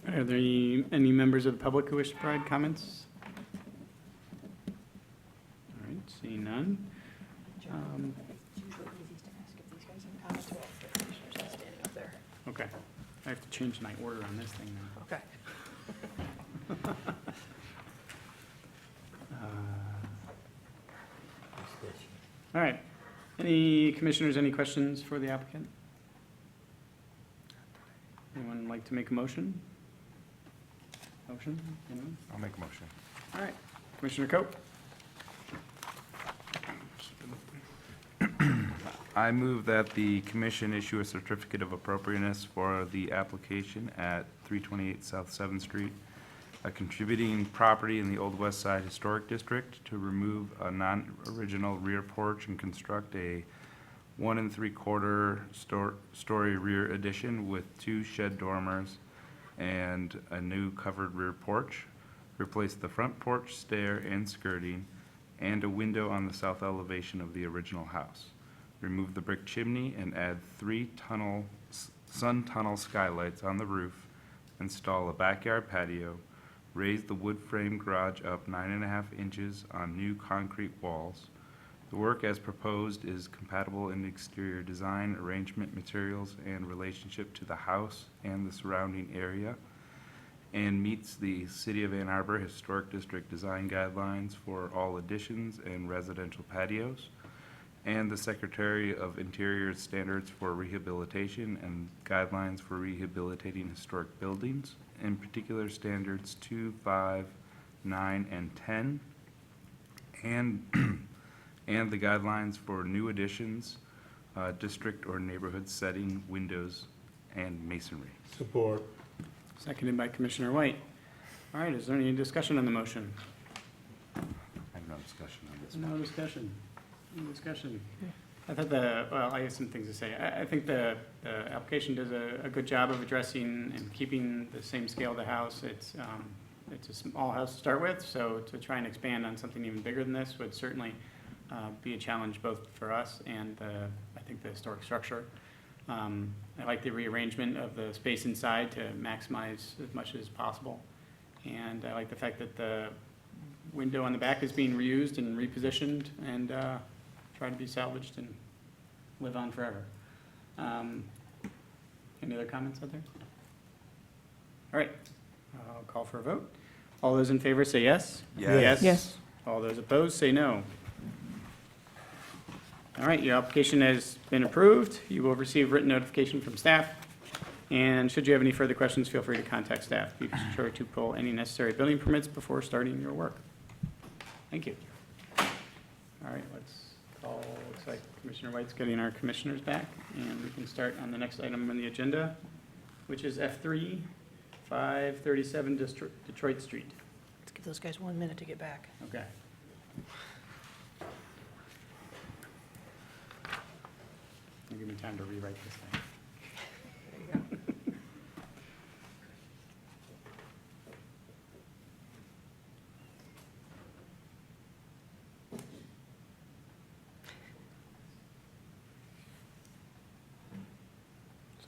Are there any members of the public who wish to provide comments? All right, seeing none. It's usually easiest to ask if these guys have comments about the commissioners not standing up there. Okay, I have to change my order on this thing now. Okay. All right, any commissioners, any questions for the applicant? Anyone like to make a motion? Motion? Anyone? I'll make a motion. All right, Commissioner Cope? I move that the commission issue a certificate of appropriateness for the application at 328 South 7th Street, a contributing property in the Old West Side Historic District, to remove a non-original rear porch and construct a 1 3/4 story rear addition with 2 shed dormers and a new covered rear porch, replace the front porch stair and skirting, and a window on the south elevation of the original house. Remove the brick chimney and add 3 sun tunnel skylights on the roof, install a backyard patio, raise the wood frame garage up 9.5 inches on new concrete walls. The work as proposed is compatible in exterior design, arrangement, materials, and relationship to the house and the surrounding area, and meets the City of Ann Arbor Historic District design guidelines for all additions and residential patios, and the Secretary of Interior's standards for rehabilitation and guidelines for rehabilitating historic buildings, in particular standards 2, 5, 9, and 10, and the guidelines for new additions, district or neighborhood setting, windows, and masonry. Support. Seconded by Commissioner White. All right, is there any discussion on the motion? I have no discussion on this. No discussion. No discussion. I thought well, I have some things to say. I think the application does a good job of addressing and keeping the same scale of the house. It's a small house to start with, so to try and expand on something even bigger than this would certainly be a challenge both for us and I think the historic structure. I like the rearrangement of the space inside to maximize as much as possible. And I like the fact that the window on the back is being reused and repositioned and tried to be salvaged and live on forever. Any other comments out there? All right, I'll call for a vote. All those in favor say yes? Yes. Yes. All those opposed say no. All right, your application has been approved. You will receive written notification from staff. And should you have any further questions, feel free to contact staff. Be sure to pull any necessary building permits before starting your work. Thank you. All right, let's call, looks like Commissioner White's getting our commissioners back, and we can start on the next item on the agenda, which is F3, 537 Detroit Street. Let's give those guys 1 minute to get back. Okay. Give me time to rewrite this thing. There you go.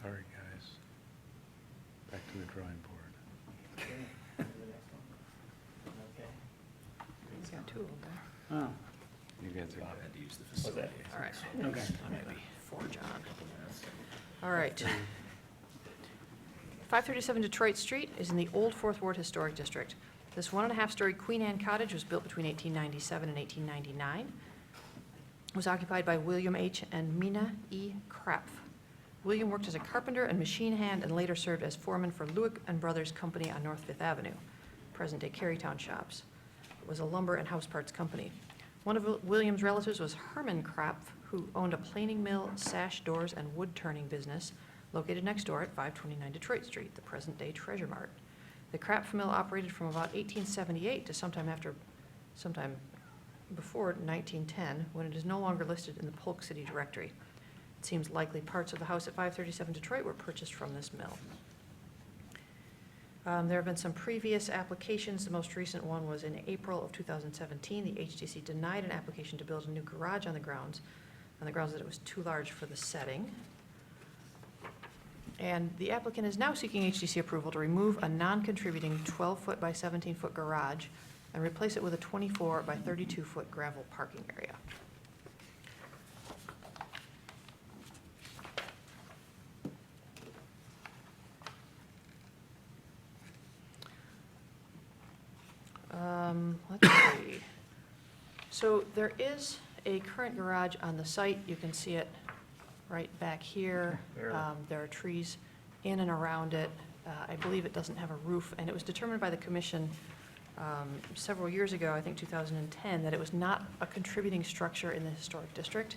Sorry, guys. Back to the drawing board. He's got 2 of them there. Oh, You guys are Bob had to use the facility. All right. okay. Maybe for John. All right. 537 Detroit Street is in the Old Fourth Ward Historic District. This 1.5-story Queen Anne cottage was built between 1897 and 1899. It was occupied by William H. and Mina E. Krapf. William worked as a carpenter and machine hand and later served as foreman for Lewick and Brothers Company on North Fifth Avenue, present-day Carytown Shops. It was a lumber and house parts company. One of William's relatives was Herman Krapf, who owned a planing mill, sash doors, and wood turning business located next door at 529 Detroit Street, the present-day Treasure Mart. The Krapf mill operated from about 1878 to sometime before 1910, when it is no longer listed in the Polk City Directory. It seems likely parts of the house at 537 Detroit were purchased from this mill. There have been some previous applications. The most recent one was in April of 2017. The HDC denied an application to build a new garage on the grounds that it was too large for the setting. And the applicant is now seeking HDC approval to remove a non-contributing 12-foot by 17-foot garage and replace it with a 24 by 32-foot gravel parking area. Let's see. So there is a current garage on the site. You can see it right back here. Barely. There are trees in and around it. I believe it doesn't have a roof, and it was determined by the commission several years ago, I think 2010, that it was not a contributing structure in the historic district.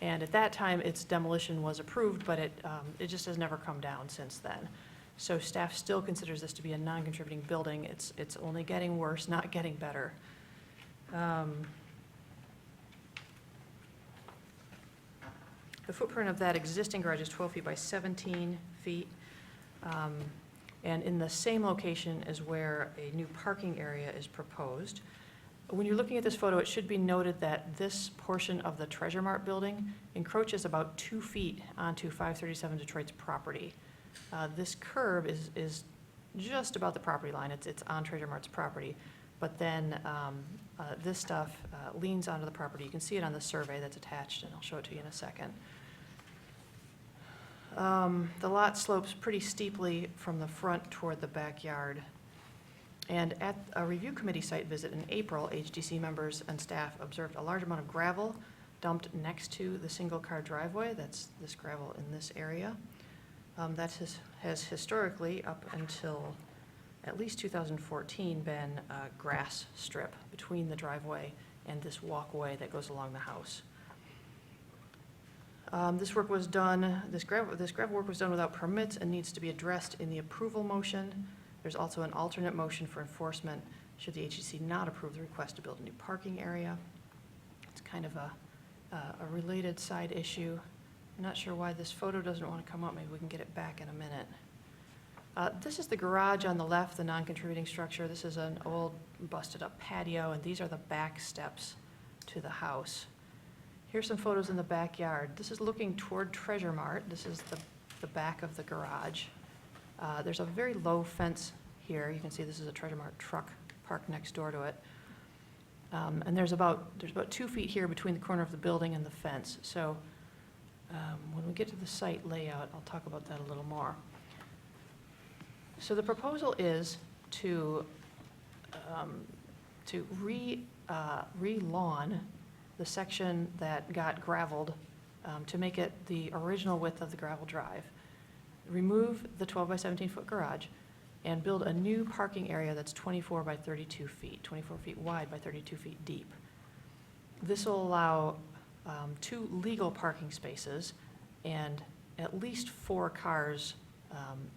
And at that time, its demolition was approved, but it just has never come down since then. So staff still considers this to be a non-contributing building. It's only getting worse, not getting better. The footprint of that existing garage is 12 feet by 17 feet. And in the same location is where a new parking area is proposed. When you're looking at this photo, it should be noted that this portion of the Treasure Mart building encroaches about 2 feet onto 537 Detroit's property. This curb is just about the property line. It's on Treasure Mart's property. But then this stuff leans onto the property. You can see it on the survey that's attached, and I'll show it to you in a second. The lot slopes pretty steeply from the front toward the backyard. And at a review committee site visit in April, HDC members and staff observed a large amount of gravel dumped next to the single-car driveway. That's this gravel in this area. That has historically, up until at least 2014, been a grass strip between the driveway and this walkway that goes along the house. This gravel work was done without permits and needs to be addressed in the approval motion. There's also an alternate motion for enforcement should the HDC not approve the request to build a new parking area. It's kind of a related side issue. I'm not sure why this photo doesn't want to come up. Maybe we can get it back in a minute. This is the garage on the left, the non-contributing structure. This is an old busted up patio, and these are the back steps to the house. Here's some photos in the backyard. This is looking toward Treasure Mart. This is the back of the garage. There's a very low fence here. You can see this is a Treasure Mart truck parked next door to it. And there's about 2 feet here between the corner of the building and the fence. So when we get to the site layout, I'll talk about that a little more. So the proposal is to re-lawn the section that got gravelled to make it the original width of the gravel drive, remove the 12 by 17-foot garage, and build a new parking area that's 24 by 32 feet, 24 feet wide by 32 feet deep. This will allow 2 legal parking spaces and at least 4 cars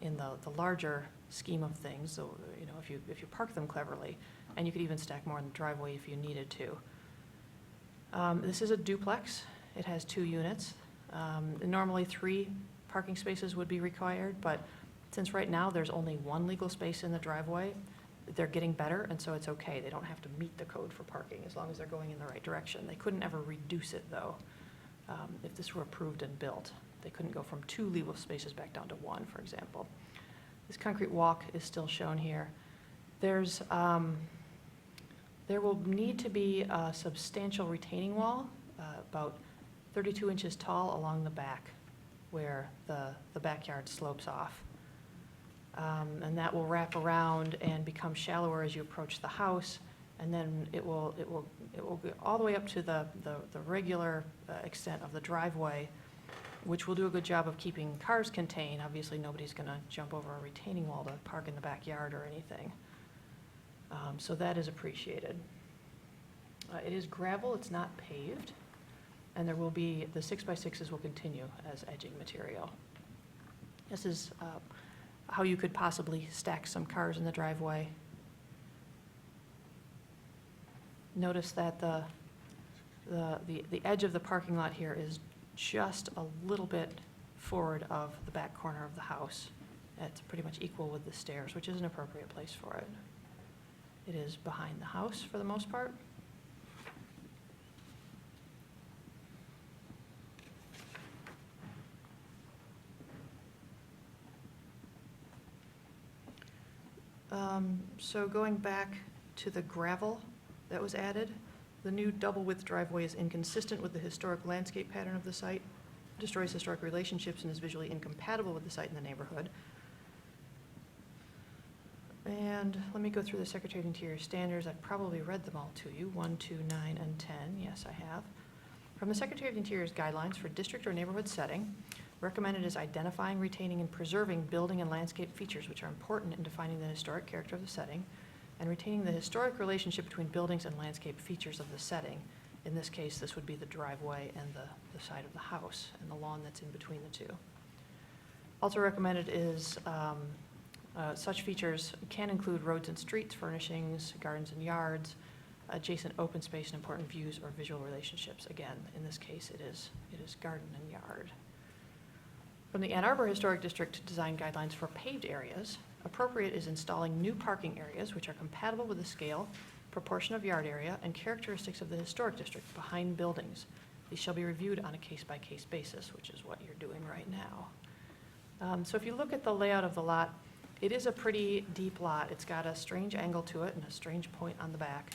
in the larger scheme of things. So, you know, if you park them cleverly, and you could even stack more in the driveway if you needed to. This is a duplex. It has 2 units. Normally 3 parking spaces would be required, but since right now there's only 1 legal space in the driveway, they're getting better, and so it's okay. They don't have to meet the code for parking as long as they're going in the right direction. They couldn't ever reduce it, though, if this were approved and built. They couldn't go from 2 legal spaces back down to 1, for example. This concrete walk is still shown here. There will need to be a substantial retaining wall, about 32 inches tall along the back where the backyard slopes off. And that will wrap around and become shallower as you approach the house, and then it will go all the way up to the regular extent of the driveway, which will do a good job of keeping cars contained. Obviously, nobody's going to jump over a retaining wall to park in the backyard or anything. So that is appreciated. It is gravel, it's not paved, and there will be, the 6x6s will continue as edging material. This is how you could possibly stack some cars in the driveway. notice that the edge of the parking lot here is just a little bit forward of the back corner of the house. It's pretty much equal with the stairs, which is an appropriate place for it. It is behind the house for the most part. So going back to the gravel that was added, the new double-width driveway is inconsistent with the historic landscape pattern of the site, destroys historic relationships, and is visually incompatible with the site and the neighborhood. And let me go through the Secretary of Interior standards. I've probably read them all to you, 1, 2, 9, and 10. Yes, I have. From the Secretary of Interior's guidelines for district or neighborhood setting, recommended is identifying, retaining, and preserving building and landscape features which are important in defining the historic character of the setting, and retaining the historic relationship between buildings and landscape features of the setting. In this case, this would be the driveway and the side of the house and the lawn that's in between the two. Also recommended is such features can include roads and streets, furnishings, gardens and yards, adjacent open space and important views or visual relationships. Again, in this case, it is garden and yard. From the Ann Arbor Historic District Design Guidelines for paved areas, appropriate is installing new parking areas which are compatible with the scale, proportion of yard area, and characteristics of the historic district behind buildings. These shall be reviewed on a case-by-case basis, which is what you're doing right now. So if you look at the layout of the lot, it is a pretty deep lot. It's got a strange angle to it and a strange point on the back.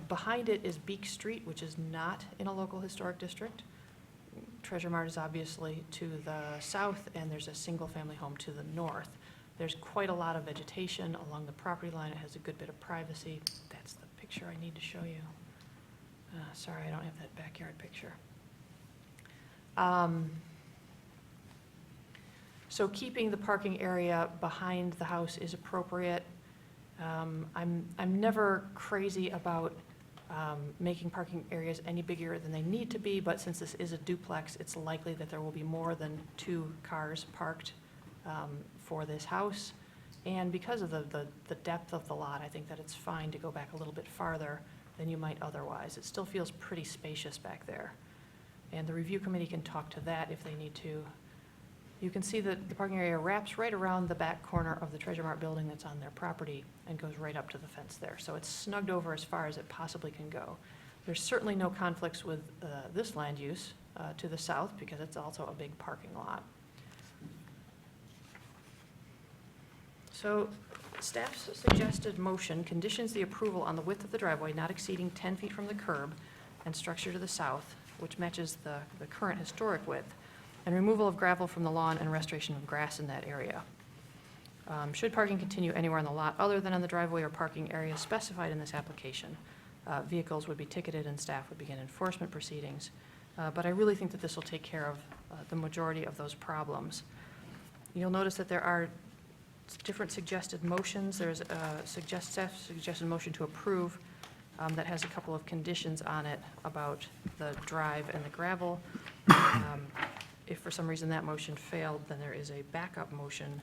Behind it is Beek Street, which is not in a local historic district. Treasure Mart is obviously to the south, and there's a single-family home to the north. There's quite a lot of vegetation along the property line. It has a good bit of privacy. That's the picture I need to show you. Sorry, I don't have that backyard picture. So keeping the parking area behind the house is appropriate. I'm never crazy about making parking areas any bigger than they need to be, but since this is a duplex, it's likely that there will be more than 2 cars parked for this house. And because of the depth of the lot, I think that it's fine to go back a little bit farther than you might otherwise. It still feels pretty spacious back there. And the review committee can talk to that if they need to. You can see that the parking area wraps right around the back corner of the Treasure Mart building that's on their property and goes right up to the fence there. So it's snugged over as far as it possibly can go. There's certainly no conflicts with this land use to the south because it's also a big parking lot. So staff's suggested motion conditions the approval on the width of the driveway not exceeding 10 feet from the curb and structure to the south, which matches the current historic width, and removal of gravel from the lawn and restoration of grass in that area. Should parking continue anywhere on the lot other than on the driveway or parking area specified in this application, vehicles would be ticketed and staff would begin enforcement proceedings. But I really think that this will take care of the majority of those problems. You'll notice that there are different suggested motions. There's a staff suggested motion to approve that has a couple of conditions on it about the drive and the gravel. If for some reason that motion failed, then there is a backup motion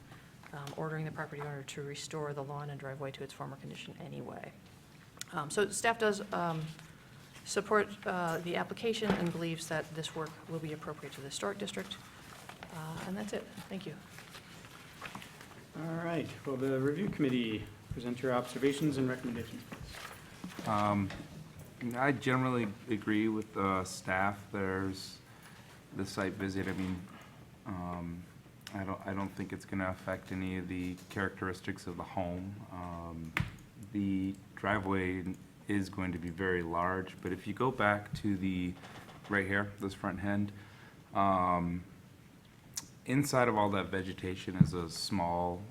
ordering the property owner to restore the lawn and driveway to its former condition anyway. So staff does support the application and believes that this work will be appropriate to the historic district. And that's it. Thank you. All right, will the review committee present your observations and recommendations? I generally agree with staff. There's the site visit. I mean, I don't think it's going to affect any of the characteristics of the home. The driveway is going to be very large, but if you go back to the right here, this front end, inside of all that vegetation is a small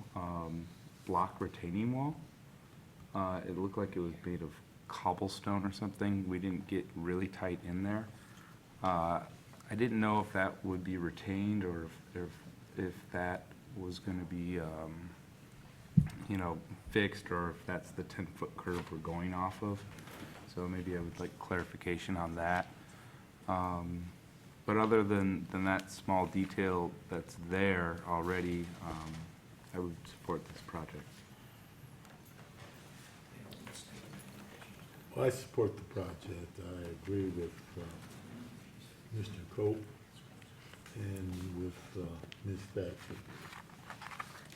block retaining wall. It looked like it was made of cobblestone or something. We didn't get really tight in there. I didn't know if that would be retained or if that was going to be, fixed, or if that's the 10-foot curve we're going off of. So maybe I would like clarification on that. But other than that small detail that's there already, I would support this project. I support the project. I agree with Mr. Cope and with Ms. Thatcher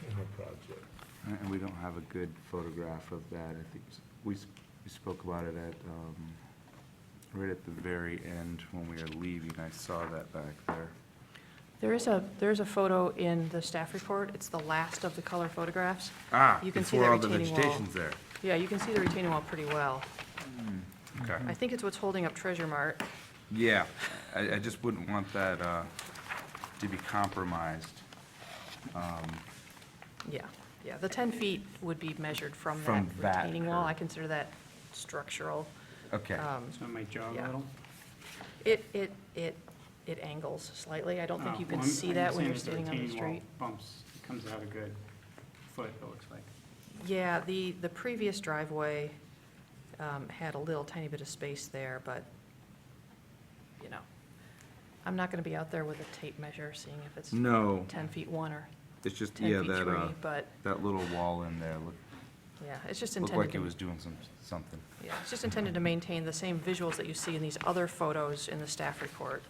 in her project. And we don't have a good photograph of that. I think we spoke about it at, right at the very end when we were leaving. I saw that back there. There is a photo in the staff report. It's the last of the color photographs. Ah, You can see before the all the retaining wall. vegetation's there. Yeah, you can see the retaining wall pretty well. Okay. I think it's what's holding up Treasure Mart. Yeah, I just wouldn't want that to be compromised. Yeah, the 10 feet would be measured from From that that retaining wall. curve. I consider that structural. Okay. So it might jog a Yeah. little. It angles slightly. I don't think you Oh, can well, see I'm that when saying you're if the standing on the retaining wall street. Bumps, it comes out a good foot, it looks like. Yeah, the previous driveway had a little tiny bit of space there, but, you know, I'm not going to be out there with a tape measure, seeing if it's No, 10 feet 1 or it's just, 10 yeah, feet 3, that, but, that little wall in there yeah, it's just looked intended like it to, was doing something. yeah, it's just intended to maintain the same visuals that you see in these other photos in the staff report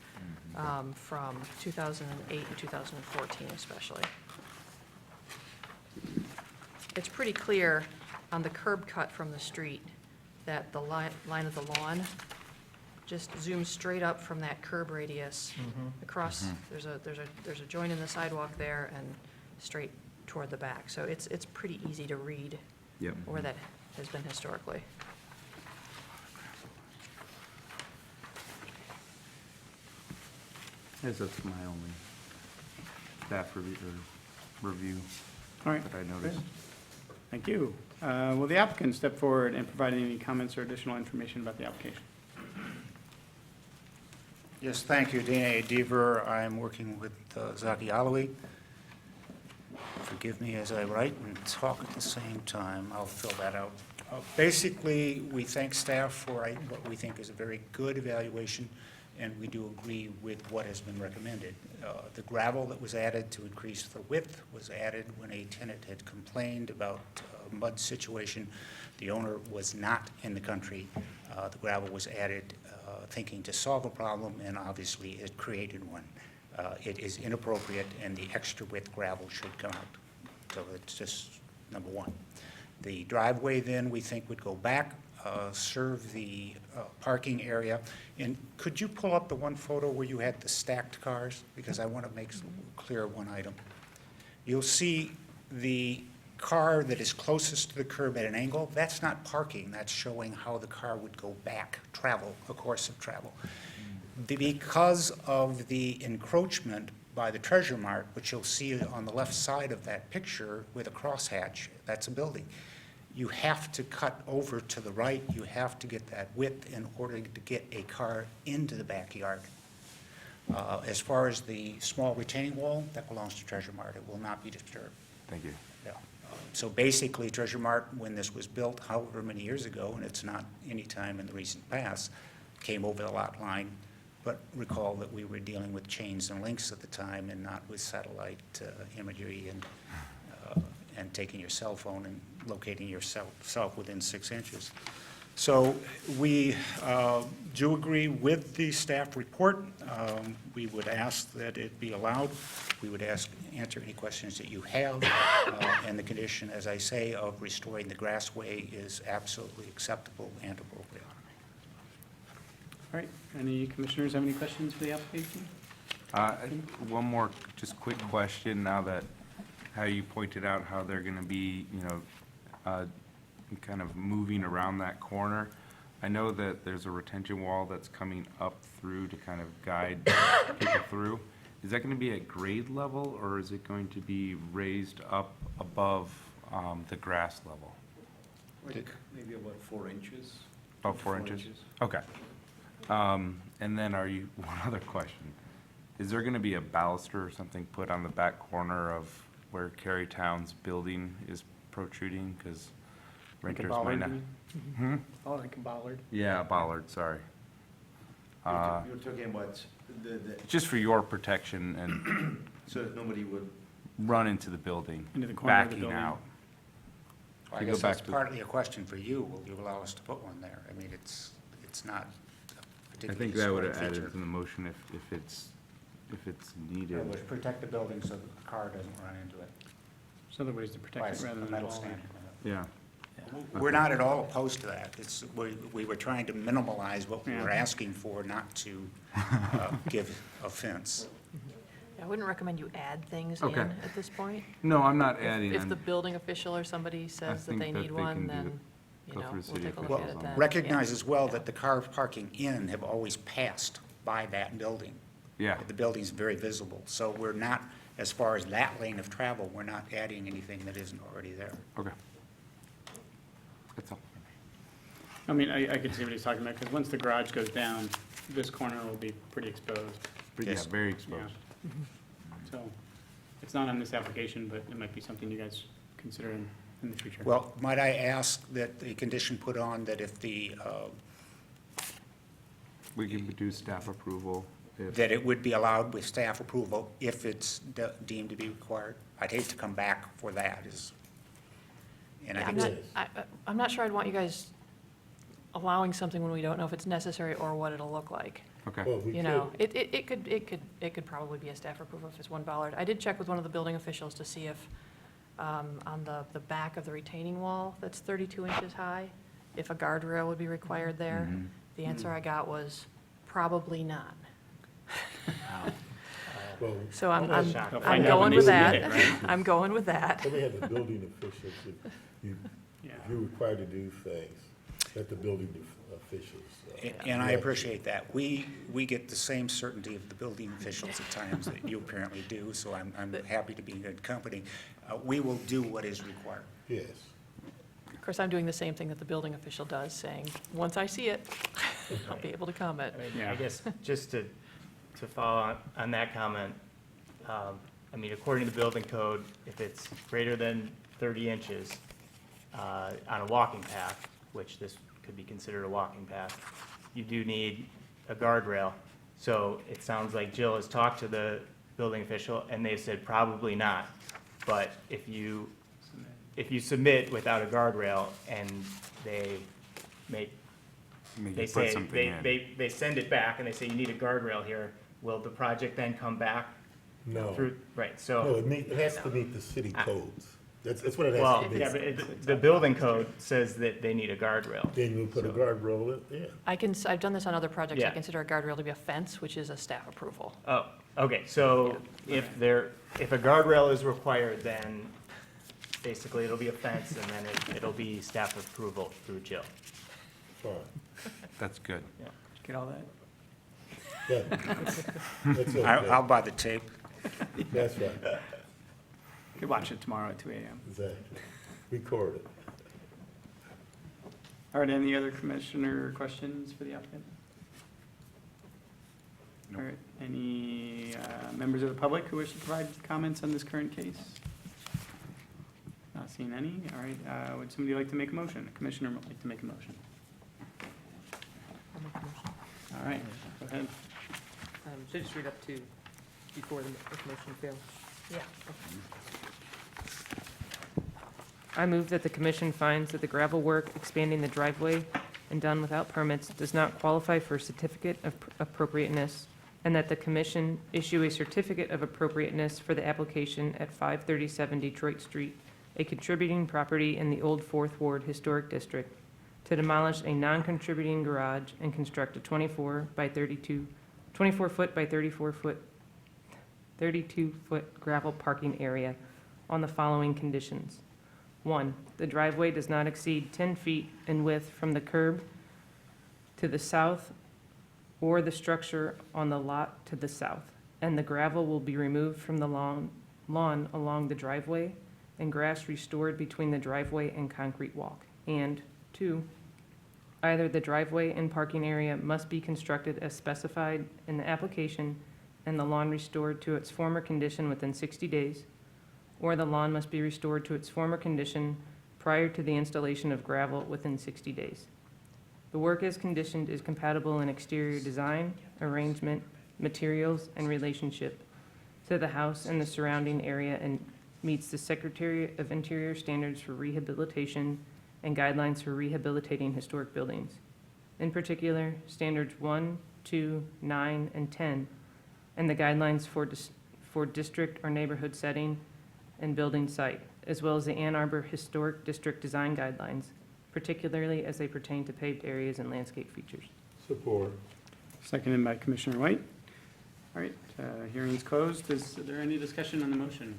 from 2008 and 2014 especially. It's pretty clear on the curb cut from the street that the line of the lawn just zooms straight up from that curb radius across, there's a joint in the sidewalk there and straight toward the back. So it's pretty easy to read Yep. where that has been historically. Yes, that's my only staff review All right. that I noticed. Thank you. Will the applicant step forward and provide any comments or additional information about the application? Yes, thank you, Dana A. Deaver. I'm working with Zaki Alawi. Forgive me as I write and talk at the same time. I'll fill that out. Basically, we thank staff for what we think is a very good evaluation, and we do agree with what has been recommended. The gravel that was added to increase the width was added when a tenant had complained about a mud situation. The owner was not in the country. The gravel was added thinking to solve a problem, and obviously it created one. It is inappropriate, and the extra width gravel should come out. So it's just number one. The driveway then, we think, would go back, serve the parking area. And could you pull up the one photo where you had the stacked cars? Because I want to make clear one item. You'll see the car that is closest to the curb at an angle. That's not parking. That's showing how the car would go back, travel, a course of travel. Because of the encroachment by the Treasure Mart, which you'll see on the left side of that picture with a crosshatch, that's a building. You have to cut over to the right. You have to get that width in order to get a car into the backyard. As far as the small retaining wall, that belongs to Treasure Mart. It will not be disturbed. Thank you. Yeah. So basically, Treasure Mart, when this was built, however many years ago, and it's not any time in the recent past, came over the lot line. But recall that we were dealing with chains and links at the time and not with satellite imagery and taking your cell phone and locating yourself within 6 inches. So we do agree with the staff report. We would ask that it be allowed. We would answer any questions that you have. And the condition, as I say, of restoring the grassway is absolutely acceptable and appropriate. All right, any commissioners have any questions for the application? One more, just quick question, now that, how you pointed out how they're gonna be, kind of moving around that corner. I know that there's a retention wall that's coming up through to kind of guide people through. Is that gonna be at grade level, or is it going to be raised up above, the grass level? Maybe about 4 inches. About 4 inches? Okay. And then one other question. Is there gonna be a baluster or something put on the back corner of where Carytown's building is protruding? Because Like a renters bollard, might not. you mean? Oh, like a bollard? Yeah, a bollard, sorry. You're talking about the, Just for your protection and so that nobody would, run into the building. Into the corner of the backing building. out. I You go guess back that's to- partly a question for you. Will you allow us to put one there? I mean, it's not a I particularly think that would historic have added feature. to the motion if it's needed. It would protect the building so the car doesn't run into it. There's other ways to By protect it rather a than metal wall stand. Yeah. We're not at all opposed to that. We were trying to minimalize what we Yeah. were asking for, not to give offense. I wouldn't recommend you add things in Okay. at this point. No, I'm not If- adding. If the I'm- building official or somebody says that think they that need they one, can do then, it. you Go know, through we'll city take a look officials at it on then. that. Recognize as well that the car parking in have always passed by that building. Yeah. The building's very visible, so we're not, as far as that lane of travel, we're not adding anything that isn't already there. Okay. That's all. I mean, I could see what he's talking about, because once the garage goes down, this corner will be pretty exposed. Yeah, Yes. very exposed. So it's not on this application, but it might be something you guys consider in the future. Well, might I ask that the condition put on that if We can do staff approval if, that it would be allowed with staff approval if it's deemed to be required? I'd hate to come back for that, and I Yeah, think, I'm not sure I'd want you guys allowing something when we don't know if it's necessary or what it'll look like. okay. Well, we You could, know, it could probably be a staff approval if it's one bollard. I did check with one of the building officials to see if, on the back of the retaining wall that's 32 inches high, if a guardrail would be required there. Mhm. The answer I got was probably not. well, So I'm They'll I'm find out when going they with submit that. it, right? I'm going with that. let me have the building officials, if Yeah. you're required to do things, let the building officials. and I appreciate that. We get the same certainty of the building officials at times that you apparently do, so I'm happy to be in good company. We will do what is required. Yes. Of course, I'm doing the same thing that the building official does, saying, once I see it, I'll be able to comment. I mean, Yeah. I guess, just to follow on that comment, I mean, according to the building code, if it's greater than 30 inches on a walking path, which this could be considered a walking path, you do need a guardrail. So it sounds like Jill has talked to the building official, and they said probably not. But if you submit without a guardrail and they make Maybe they put say, something in. they send it back and they say, you need a guardrail here, will the project then come back No. through, right, No, so, it has to meet the city codes. That's what it has well, to be. yeah, but the building code says that they need a guardrail. Then you put a guardrail in, yeah. I've done this on other projects. I Yeah. consider a guardrail to be a fence, which is a staff approval. Oh, okay, so if a guardrail is required, then basically it'll be a fence and then it'll be staff approval through Jill. Fine. That's good. Get all that? Yeah. That's I'll okay. buy the tape. That's right, You could watch it tomorrow at 2 a.m. exactly. Record it. All right, any other commissioner questions for the applicant? All right, any members of the public who wish to provide comments on this current case? Not seeing any. All right, would somebody like to make a motion? A commissioner would like to make a motion. All right, go ahead. Should I just read up to before the motion fails? Yeah. I move that the commission finds that the gravel work expanding the driveway and done without permits does not qualify for certificate of appropriateness, and that the commission issue a certificate of appropriateness for the application at 537 Detroit Street, a contributing property in the Old Fourth Ward Historic District, to demolish a non-contributing garage and construct a 24 foot by 32-foot gravel parking area on the following conditions. 1, the driveway does not exceed 10 feet in width from the curb to the south or the structure on the lot to the south, and the gravel will be removed from the lawn along the driveway and grass restored between the driveway and concrete walk. And 2, either the driveway and parking area must be constructed as specified in the application and the lawn restored to its former condition within 60 days, or the lawn must be restored to its former condition prior to the installation of gravel within 60 days. The work as conditioned is compatible in exterior design, arrangement, materials, and relationship to the house and the surrounding area and meets the Secretary of Interior standards for rehabilitation and guidelines for rehabilitating historic buildings. In particular, standards 1, 2, 9, and 10, and the guidelines for district or neighborhood setting and building site, as well as the Ann Arbor Historic District Design Guidelines, particularly as they pertain to paved areas and landscape features. Support. Seconded by Commissioner White. All right, hearing's closed. Is there any discussion on the motion?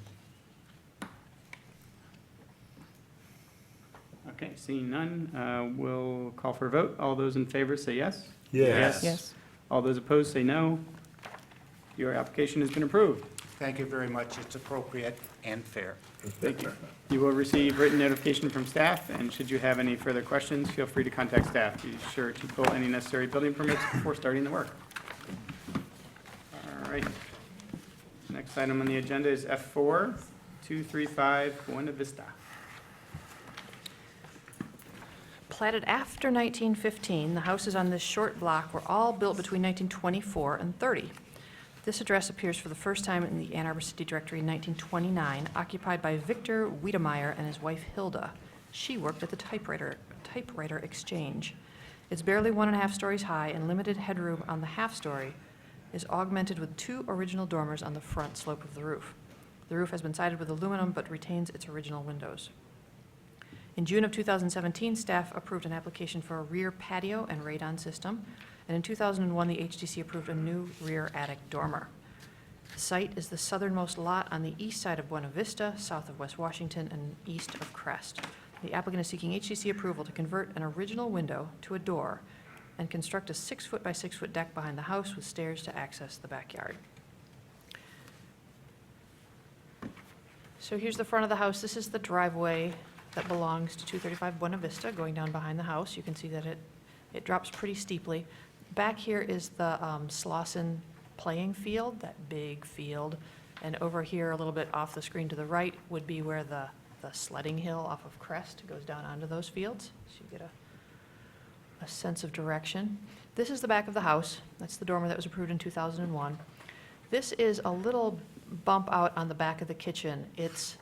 Okay, seeing none, we'll call for a vote. All those in favor say yes. Yes. Yes. All those opposed say no. Your application has been approved. Thank you very much. It's appropriate and fair. Thank you. You will receive written notification from staff, and should you have any further questions, feel free to contact staff. Be sure to pull any necessary building permits before starting the work. All right. Next item on the agenda is F4, 235 Buena Vista. Platted after 1915, the houses on this short block were all built between 1924 and 30. This address appears for the first time in the Ann Arbor City Directory in 1929, occupied by Victor Wiedemeyer and his wife Hilda. She worked at the typewriter exchange. It's barely 1.5 stories high, and limited headroom on the half story is augmented with 2 original dormers on the front slope of the roof. The roof has been sided with aluminum but retains its original windows. In June of 2017, staff approved an application for a rear patio and radon system, and in 2001, the HDC approved a new rear attic dormer. The site is the southernmost lot on the east side of Buena Vista, south of West Washington, and east of Crest. The applicant is seeking HDC approval to convert an original window to a door and construct a 6-foot by 6-foot deck behind the house with stairs to access the backyard. So here's the front of the house. This is the driveway that belongs to 235 Buena Vista, going down behind the house. You can see that it drops pretty steeply. Back here is the Slauson playing field, that big field. And over here, a little bit off the screen to the right, would be where the sledding hill off of Crest goes down onto those fields. So you get a sense of direction. This is the back of the house. That's the dormer that was approved in 2001. This is a little bump out on the back of the kitchen. It's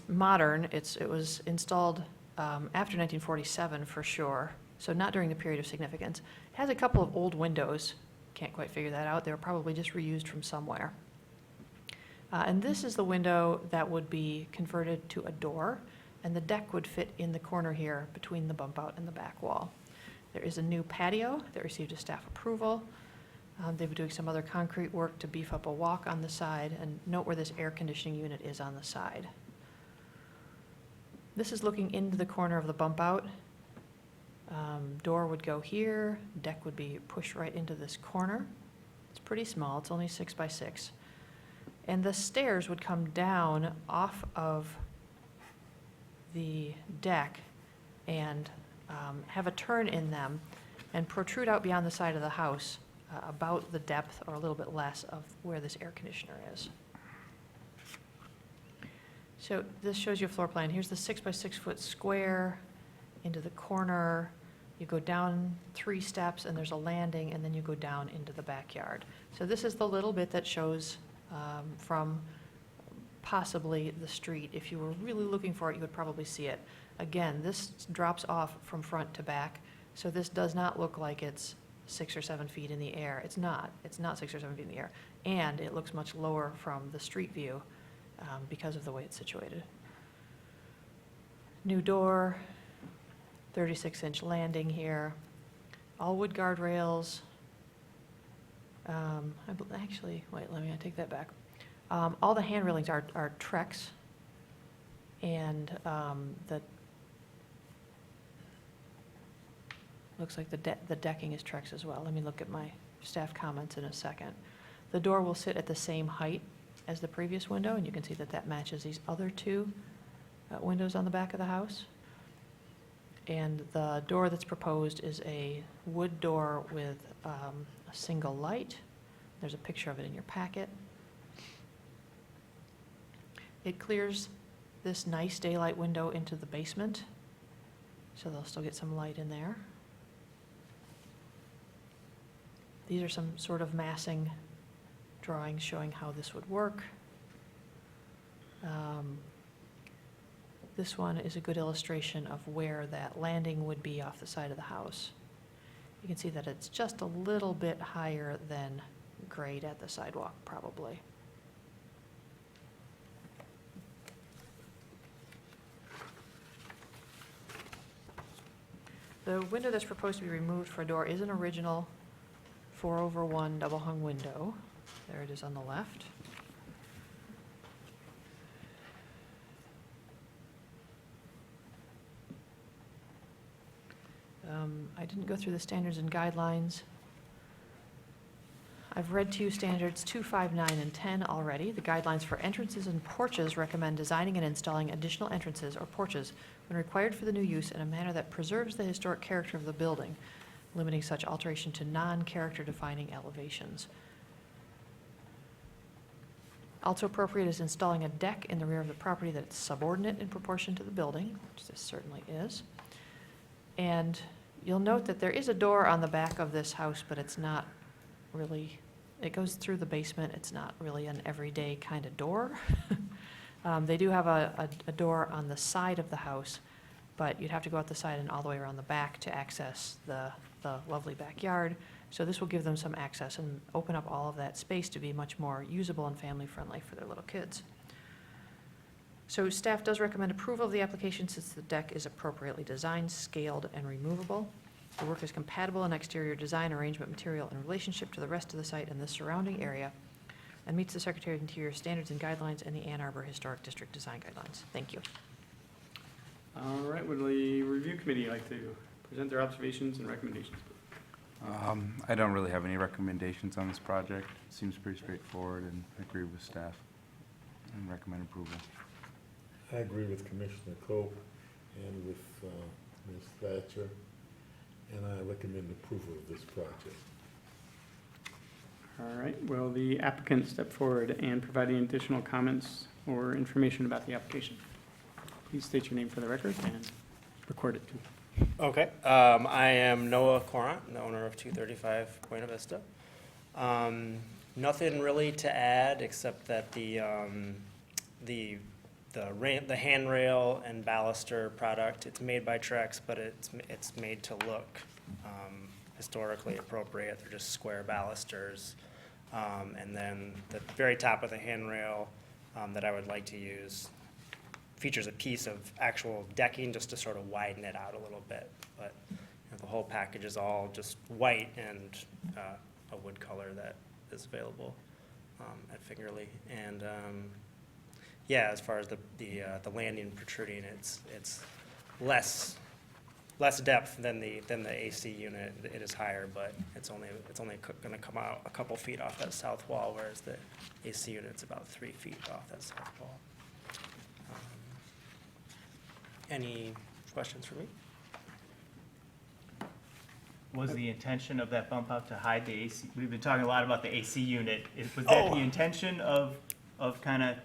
modern. It was installed after 1947 for sure, so not during the period of significance. It has a couple of old windows. Can't quite figure that out. They were probably just reused from somewhere. And this is the window that would be converted to a door, and the deck would fit in the corner here between the bump out and the back wall. There is a new patio that received a staff approval. They've been doing some other concrete work to beef up a walk on the side, and note where this air conditioning unit is on the side. This is looking into the corner of the bump out. Door would go here, deck would be pushed right into this corner. It's pretty small, it's only 6 by 6. And the stairs would come down off of the deck and have a turn in them and protrude out beyond the side of the house about the depth or a little bit less of where this air conditioner is. So this shows you a floor plan. Here's the 6 by 6 foot square into the corner. You go down 3 steps and there's a landing, and then you go down into the backyard. So this is the little bit that shows from possibly the street. If you were really looking for it, you would probably see it. Again, this drops off from front to back, so this does not look like it's 6 or 7 feet in the air. It's not 6 or 7 feet in the air. And it looks much lower from the street view because of the way it's situated. New door, 36-inch landing here, all wood guardrails. Actually, wait, let me take that back. All the hand railings are Trex, and looks like the decking is Trex as well. Let me look at my staff comments in a second. The door will sit at the same height as the previous window, and you can see that that matches these other 2 windows on the back of the house. And the door that's proposed is a wood door with a single light. There's a picture of it in your packet. It clears this nice daylight window into the basement, so they'll still get some light in there. These are some sort of massing drawings showing how this would work. This one is a good illustration of where that landing would be off the side of the house. You can see that it's just a little bit higher than grade at the sidewalk, probably. The window that's proposed to be removed for a door is an original 4/1 double hung window. There it is on the left. I didn't go through the standards and guidelines. I've read to you standards 2, 5, 9, and 10 already. The guidelines for entrances and porches recommend designing and installing additional entrances or porches when required for the new use in a manner that preserves the historic character of the building, limiting such alteration to non-character defining elevations. Also appropriate is installing a deck in the rear of the property that's subordinate in proportion to the building, which this certainly is. And you'll note that there is a door on the back of this house, but it's not really, it goes through the basement. It's not really an everyday kind of door. They do have a door on the side of the house, but you'd have to go out the side and all the way around the back to access the lovely backyard. So this will give them some access and open up all of that space to be much more usable and family-friendly for their little kids. So staff does recommend approval of the application since the deck is appropriately designed, scaled, and removable. The work is compatible in exterior design, arrangement, material, and relationship to the rest of the site and the surrounding area, and meets the Secretary of Interior standards and guidelines and the Ann Arbor Historic District Design Guidelines. Thank you. All right, would the review committee like to present their observations and recommendations? I don't really have any recommendations on this project. It seems pretty straightforward, and I agree with staff and recommend approval. I agree with Commissioner Cope and with Ms. Thatcher, and I recommend approval of this project. All right, will the applicant step forward and provide any additional comments or information about the application? Please state your name for the record and record it too. Okay, I am Noah Courant, the owner of 235 Buena Vista. Nothing really to add except that the handrail and baluster product, it's made by Trex, but it's made to look historically appropriate. They're just square balusters. And then the very top of the handrail that I would like to use features a piece of actual decking just to sort of widen it out a little bit. But the whole package is all just white and a wood color that is available at Fingerly. And yeah, as far as the landing protruding, it's less depth than the AC unit. It is higher, but it's only going to come out a couple feet off that south wall, whereas the AC unit's about 3 feet off that south wall. Any questions for me? Was the intention of that bump out to hide the AC? We've been talking a lot about the AC unit. Was that the intention of kind of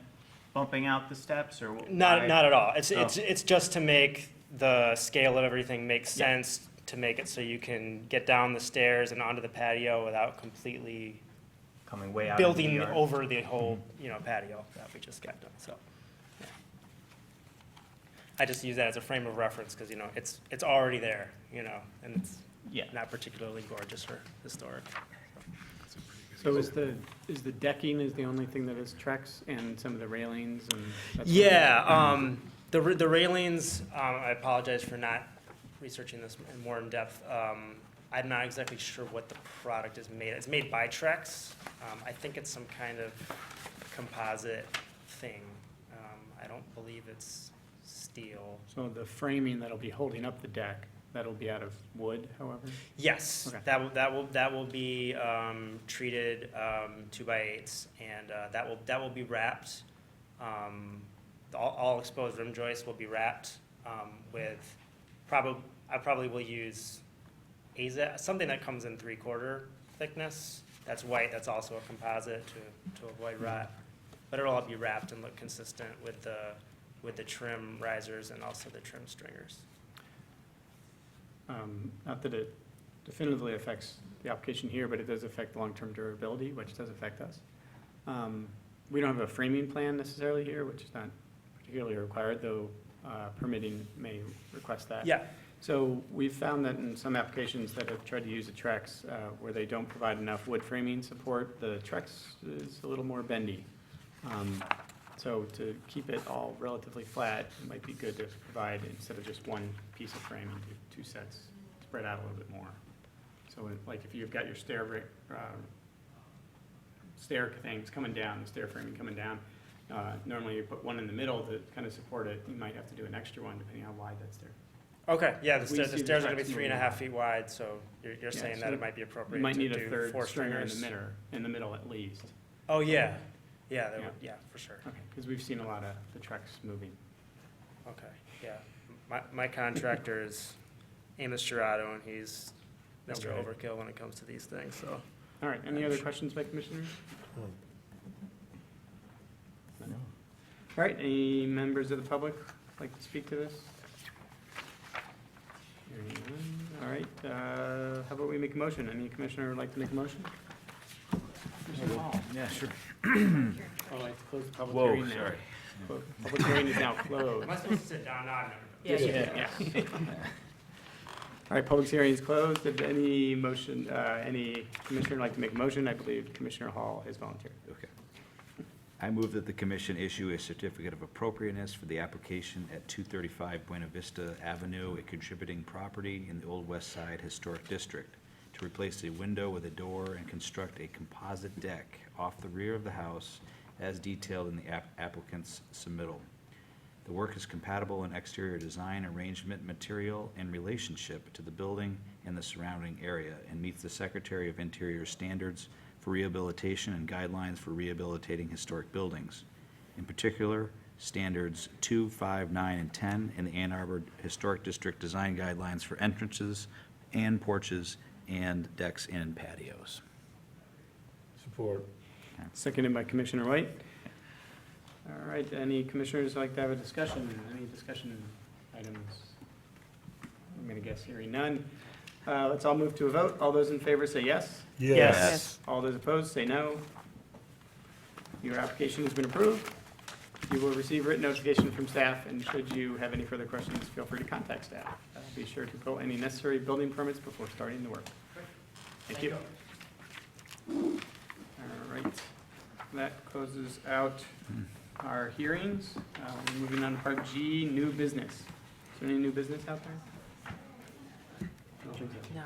bumping out the steps, or? Not at all. Oh. It's just to make the scale of everything make sense, to make it so you can get down the stairs and onto the patio without completely Coming way out into the building yard. over the whole, patio that we just got done, so. Yeah. I just use that as a frame of reference because, it's already there, and it's not particularly gorgeous or historic. So is the decking is the only thing that is Trex and some of the railings and? that sort of thing? The railings, I apologize for not researching this more in depth. I'm not exactly sure what the product is made. It's made by Trex. I think it's some kind of composite thing. I don't believe it's steel. So the framing that'll be holding up the deck, that'll be out of wood, however? Yes, Okay. that will be treated 2x8s, and that will be wrapped. All exposed rim joists will be wrapped with I probably will use something that comes in 3/4 thickness. That's white. That's also a composite to avoid rot, but it'll all be wrapped and look consistent with the trim risers and also the trim stringers. Not that it definitively affects the application here, but it does affect long-term durability, which does affect us. We don't have a framing plan necessarily here, which is not particularly required, though permitting may request that. Yeah, So we've found that in some applications that have tried to use the Trex, where they don't provide enough wood framing support, the Trex is a little more bendy. So to keep it all relatively flat, it might be good to provide, instead of just one piece of framing, do two sets, spread out a little bit more. So like if you've got your stair things coming down, the stair framing coming down, normally you put one in the middle to kind of support it. You might have to do an extra one depending on how wide that stair. okay, yeah, the We stairs, see the the stairs are gonna be tracks 3.5 moving. feet wide, so you're Yeah, saying so that it might be appropriate You might to need a do third 4 stringer in stringers. in the middle at least. Oh, yeah, yeah, Yeah. yeah, for sure. Okay, because we've seen a lot of the Trex moving. Okay, yeah. My contractor is Amos Gerardo, and he's Mr. Okay. Overkill when it comes to these things, so. All right, any other questions by commissioners? No. All right, any members of the public like to speak to this? Hearing none. All right, how about we make a motion? Any commissioner would like to make a motion? Commissioner Hall? Yeah, sure. Oh, I have to close the public Whoa, hearing now. sorry. Public hearing is now closed. Am I supposed to sit down? No, I've never. Yes, you did. Yeah. All right, public hearing is closed. If any motion, any commissioner would like to make a motion, I believe Commissioner Hall has volunteered. Okay. I move that the commission issue a certificate of appropriateness for the application at 235 Buena Vista Avenue, a contributing property in the Old West Side Historic District, to replace a window with a door and construct a composite deck off the rear of the house as detailed in the applicant's submittal. The work is compatible in exterior design, arrangement, material, and relationship to the building and the surrounding area, and meets the Secretary of Interior standards for rehabilitation and guidelines for rehabilitating historic buildings. In particular, standards 2, 5, 9, and 10 in the Ann Arbor Historic District Design Guidelines for entrances and porches and decks and patios. Support. Seconded by Commissioner White. All right, any commissioners like to have a discussion? Any discussion items? I'm going to guess hearing none. Let's all move to a vote. All those in favor say yes. Yes. All those opposed say no. Your application has been approved. You will receive written notification from staff, and should you have any further questions, feel free to contact staff. Be sure to pull any necessary building permits before starting the work. Thank you. All right, that closes out our hearings. We're moving on to Part G, new business. Is there any new business out there? I don't think so. No.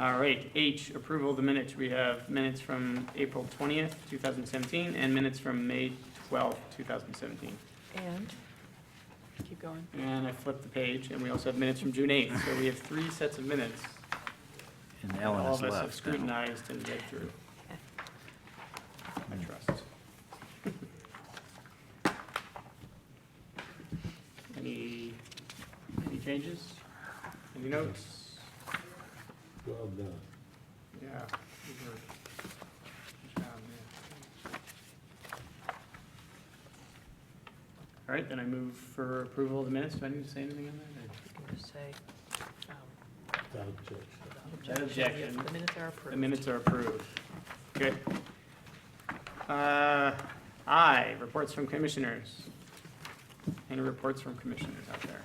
All right, H, approval of the minutes. We have minutes from April 20th, 2017, and minutes from May 12th, 2017. And, keep going. And I flipped the page, and we also have minutes from June 8th. So we have 3 sets of minutes. And that Ellen all is of us have left now. scrutinized and read through. I trust. Any changes? Any notes? Well done. Yeah. these are- good job, yeah. All right, then I move for approval of the minutes. Do I need to say anything on that? You can just say, Without objection. Without objection. The minutes are approved. The minutes are approved. Good. I, reports from commissioners. Any reports from commissioners out there?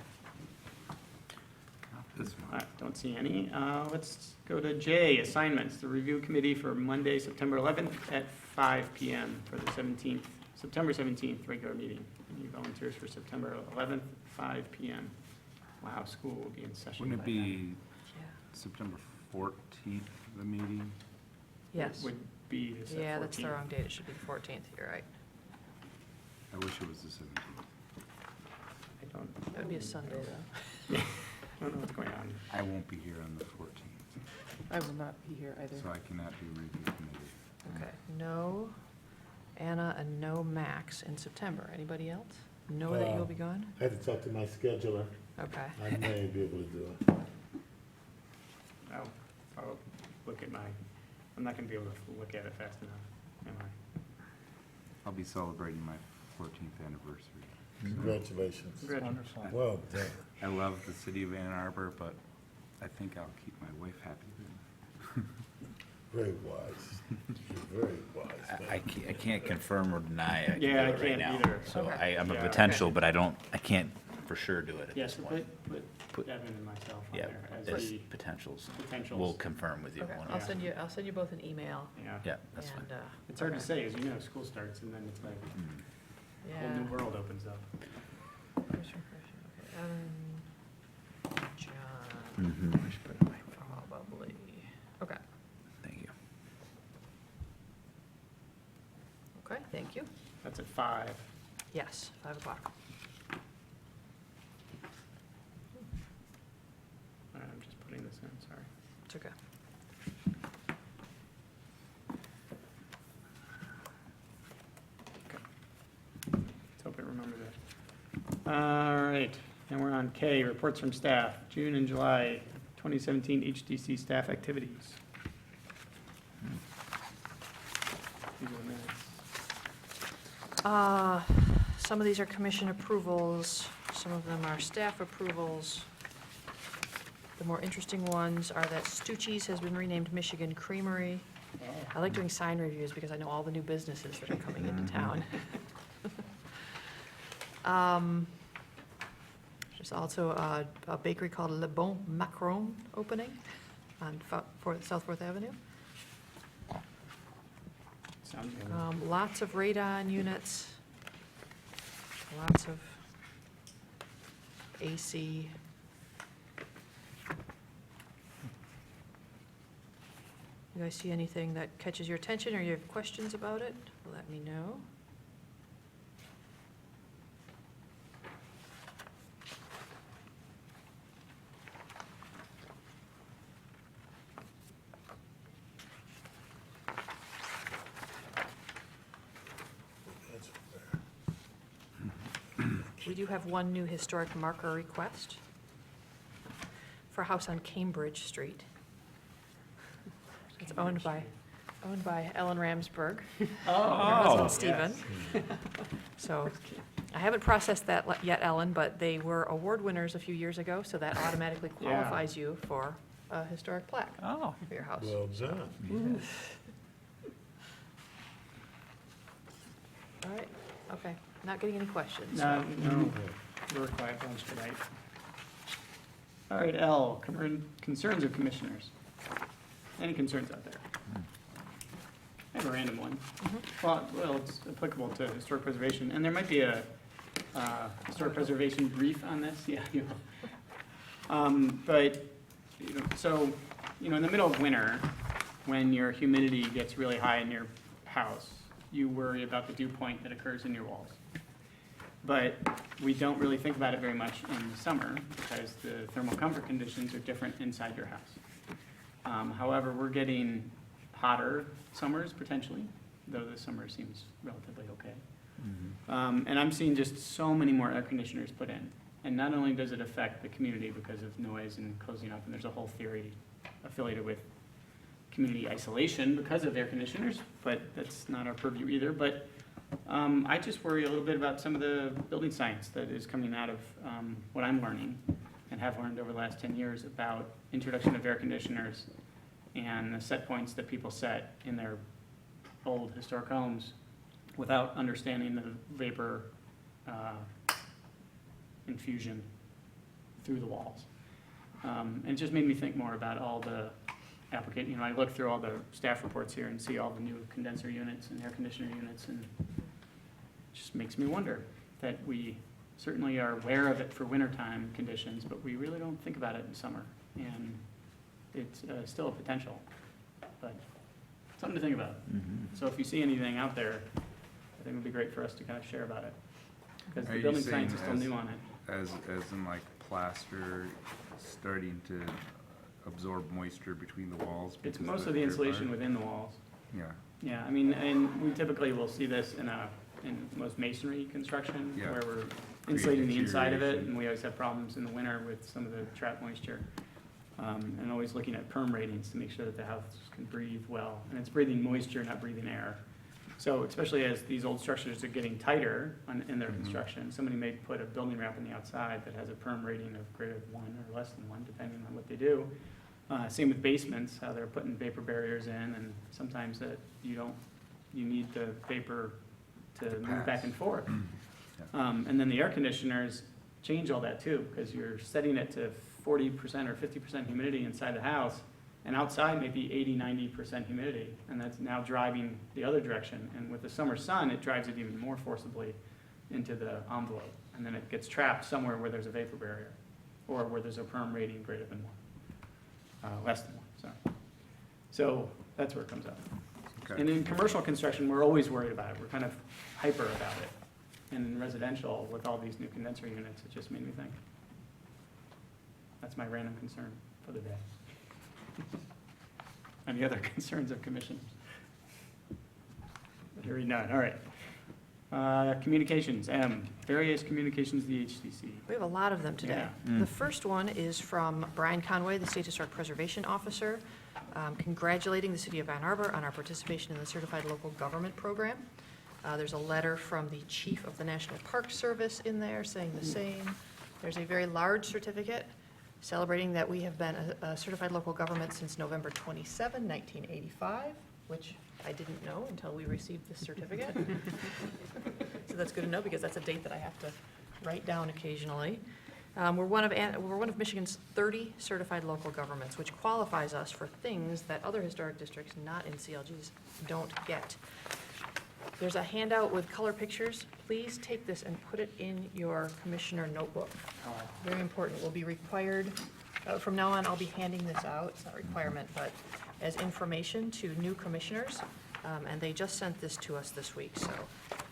This one. Don't see any. Let's go to J, assignments. The review committee for Monday, September 11th at 5 PM for the September 17th regular meeting. Any volunteers for September 11th, 5 PM? Wow, school will be in session Wouldn't by it be Yeah. September 14th, the meeting? Yes. Would be the Yeah, that's the 14th. wrong date. It should be the 14th. You're right. I wish it was the 17th. I don't. That would be a Sunday, though. I don't know what's going on. I won't be here on the 14th, I will not be here either. so I cannot do review committee. Okay, no Anna and no Max in September. Anybody else? Know that you'll be gone? I had to talk to my scheduler. Okay. I may be able to do it. I'll look at I'm not gonna be able to look at it fast enough, am I? I'll be celebrating my 14th anniversary. Congratulations. Congratulations. Well done. I love the city of Ann Arbor, but I think I'll keep my wife happy then. Very wise. You're very wise, man. I can't confirm or deny I can do Yeah, I it right can't now. either. So Okay. I'm a Yeah. potential, but I can't for sure do it at Yeah, this so point. put Devin and myself on Yeah, there as as the potentials. potentials. We'll confirm with you. Okay, one I'll of- send you both an email, Yeah. Yeah, that's fine. and, It's hard to okay. say, as you know, school starts and then it's like a whole new Yeah. world opens up. Question, okay, Evan, John, Mhm. probably, okay, Thank you. okay, thank you. That's at 5. Yes, 5 o'clock. All right, I'm just putting this in, sorry. It's okay. Let's hope it remembers it. All right, and we're on K, reports from staff, June and July 2017 HDC staff activities. These are the minutes. Some of these are commission approvals, some of them are staff approvals. The more interesting ones are that Stucci's has been renamed Michigan Creamery. I like doing sign reviews because I know all the new businesses that are coming into town. There's also a bakery called Le Bon Macaron opening on South Fourth Avenue. Sounds good. Lots of radon units, lots of AC. You guys see anything that catches your attention or you have questions about it? Let me know. That's fair. We do have one new historic marker request for a house on Cambridge Street. It's owned by Ellen Ramsberg, her husband Stephen. So I haven't processed that yet, Ellen, but they were award winners a few years ago, so that automatically Yeah. qualifies you for a historic plaque Oh. for your house. Well done. All right, okay, not getting any questions. No, we're a quiet bunch tonight. All right, L, concerns of commissioners. Any concerns out there? I have a random one. Well, it's applicable to historic preservation, and there might be a historic preservation brief on this, yeah. But, in the middle of winter, when your humidity gets really high in your house, you worry about the dew point that occurs in your walls. But we don't really think about it very much in the summer, because the thermal comfort conditions are different inside your house. However, we're getting hotter summers potentially, though this summer seems relatively okay. And I'm seeing just so many more air conditioners put in. And not only does it affect the community because of noise and closing up, and there's a whole theory affiliated with community isolation because of air conditioners, but that's not our purview either. But I just worry a little bit about some of the building science that is coming out of what I'm learning and have learned over the last 10 years about introduction of air conditioners and the set points that people set in their old historic homes without understanding the vapor infusion through the walls. And it just made me think more about all the I look through all the staff reports here and see all the new condenser units and air conditioner units, and it just makes me wonder that we certainly are aware of it for wintertime conditions, but we really don't think about it in summer. And it's still a potential, but something to think about. So if you see anything out there, I think it would be great for us to kind of share about it. Because Are the you building saying science is still new on it. As in like plaster starting to absorb moisture between the walls? It's because most of the air insulation fire? within the walls. Yeah, Yeah, I mean, and we typically will see this in most masonry construction, Yeah. where we're insulating the inside of it, deterioration. and we always have problems in the winter with some of the trapped moisture. And always looking at perm ratings to make sure that the house can breathe well, and it's breathing moisture, not breathing air. So especially as these old structures are getting tighter in their construction, somebody may put a building wrap on the outside that has a perm rating of greater than 1 or less than 1, depending on what they do. Same with basements, how they're putting vapor barriers in, and sometimes that you need the vapor to move back and forth. And then the air conditioners change all that too, because you're setting it to 40% or 50% humidity inside the house, and outside maybe 80-90% humidity, and that's now driving the other direction. And with the summer sun, it drives it even more forcibly into the envelope, and then it gets trapped somewhere where there's a vapor barrier, or where there's a perm rating greater than 1, less than 1, sorry. So that's where it comes up. Okay. And in commercial construction, we're always worried about it. We're kind of hyper about it. And in residential, with all these new condenser units, it just made me think. That's my random concern for the day. Any other concerns of commissioners? Hearing none, all right. Communications, various communications to the HDC. We have a lot of them today. Yeah. The first one is from Brian Conway, the State Historic Preservation Officer, congratulating the city of Ann Arbor on our participation in the Certified Local Government Program. There's a letter from the Chief of the National Park Service in there saying the same. There's a very large certificate celebrating that we have been a certified local government since November 27, 1985, which I didn't know until we received this certificate. So that's good to know, because that's a date that I have to write down occasionally. We're one of Michigan's 30 certified local governments, which qualifies us for things that other historic districts not in CLGs don't get. There's a handout with color pictures. Please take this and put it in your commissioner notebook. Very important. Will be required, from now on, I'll be handing this out. It's not a requirement, but as information to new commissioners. And they just sent this to us this week, so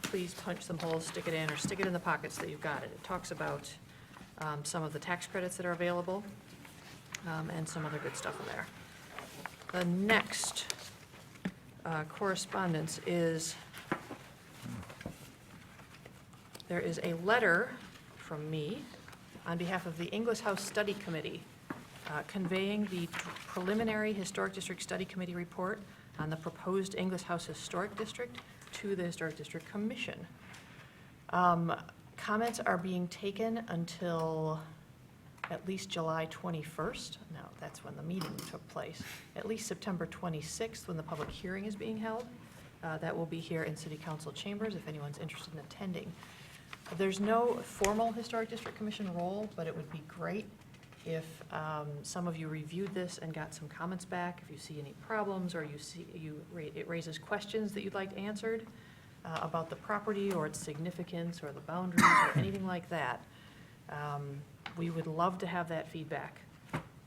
please punch some holes, stick it in, or stick it in the pockets that you've got it. It talks about some of the tax credits that are available, and some other good stuff in there. The next correspondence is, there is a letter from me on behalf of the English House Study Committee conveying the preliminary Historic District Study Committee report on the proposed English House Historic District to the Historic District Commission. Comments are being taken until at least July 21st. No, that's when the meeting took place. At least September 26th, when the public hearing is being held. That will be here in City Council chambers if anyone's interested in attending. There's no formal Historic District Commission role, but it would be great if some of you reviewed this and got some comments back, if you see any problems, or it raises questions that you'd like answered about the property or its significance or the boundaries or anything like that. We would love to have that feedback.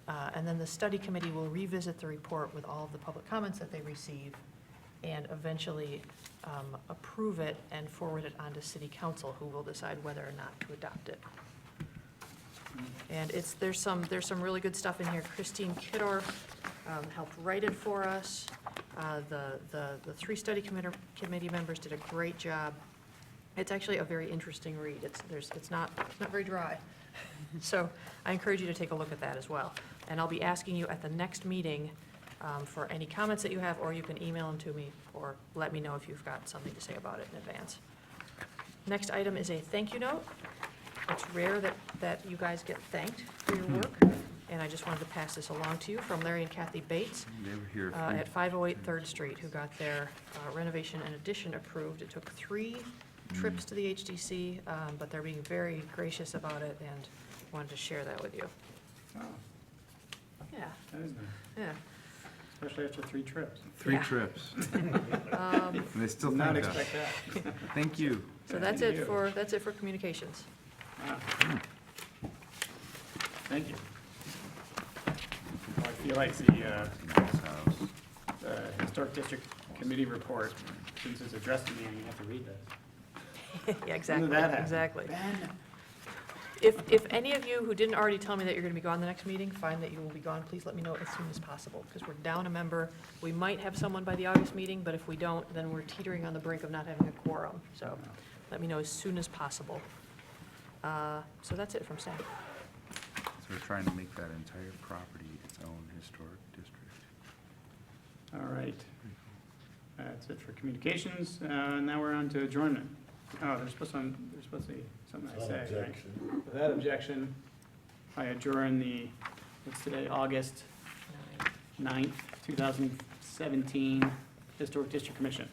And then the study committee will revisit the report with all of the public comments that they receive and eventually approve it and forward it on to city council, who will decide whether or not to adopt it. And there's some really good stuff in here. Christine Kidor helped write it for us. The 3 study committee members did a great job. It's actually a very interesting read. It's not very dry. So I encourage you to take a look at that as well. And I'll be asking you at the next meeting for any comments that you have, or you can email them to me, or let me know if you've got something to say about it in advance. Next item is a thank you note. It's rare that you guys get thanked for your work, and I just wanted to pass this along to you from Larry and Kathy Bates They were here. at 508 3rd Street, who got their renovation and addition approved. It took 3 trips to the HDC, but they're being very gracious about it, and wanted to share that with you. Oh, Yeah, that is nice, yeah. especially after 3 trips. 3 Yeah. trips. And they still Did not thank us. expect that. Thank you. So Thank that's you. it for communications. Wow. Thank you. Well, I feel like the Historic District Committee report, since it's addressed to me, I'm gonna have to read this. Yeah, exactly, that happen? exactly. Ben. If any of you who didn't already tell me that you're going to be gone the next meeting, find that you will be gone, please let me know as soon as possible, because we're down a member. We might have someone by the August meeting, but if we don't, then we're teetering on the brink of not having a quorum. So let me know as soon as possible. So that's it from staff. So we're trying to make that entire property its own historic district. All right. That's it for communications. Now we're on to adjournment. Oh, there's supposed to be something I say, right? Objection. Without objection, I adjourn what's today, August 9th, 2017 Historic District Commission.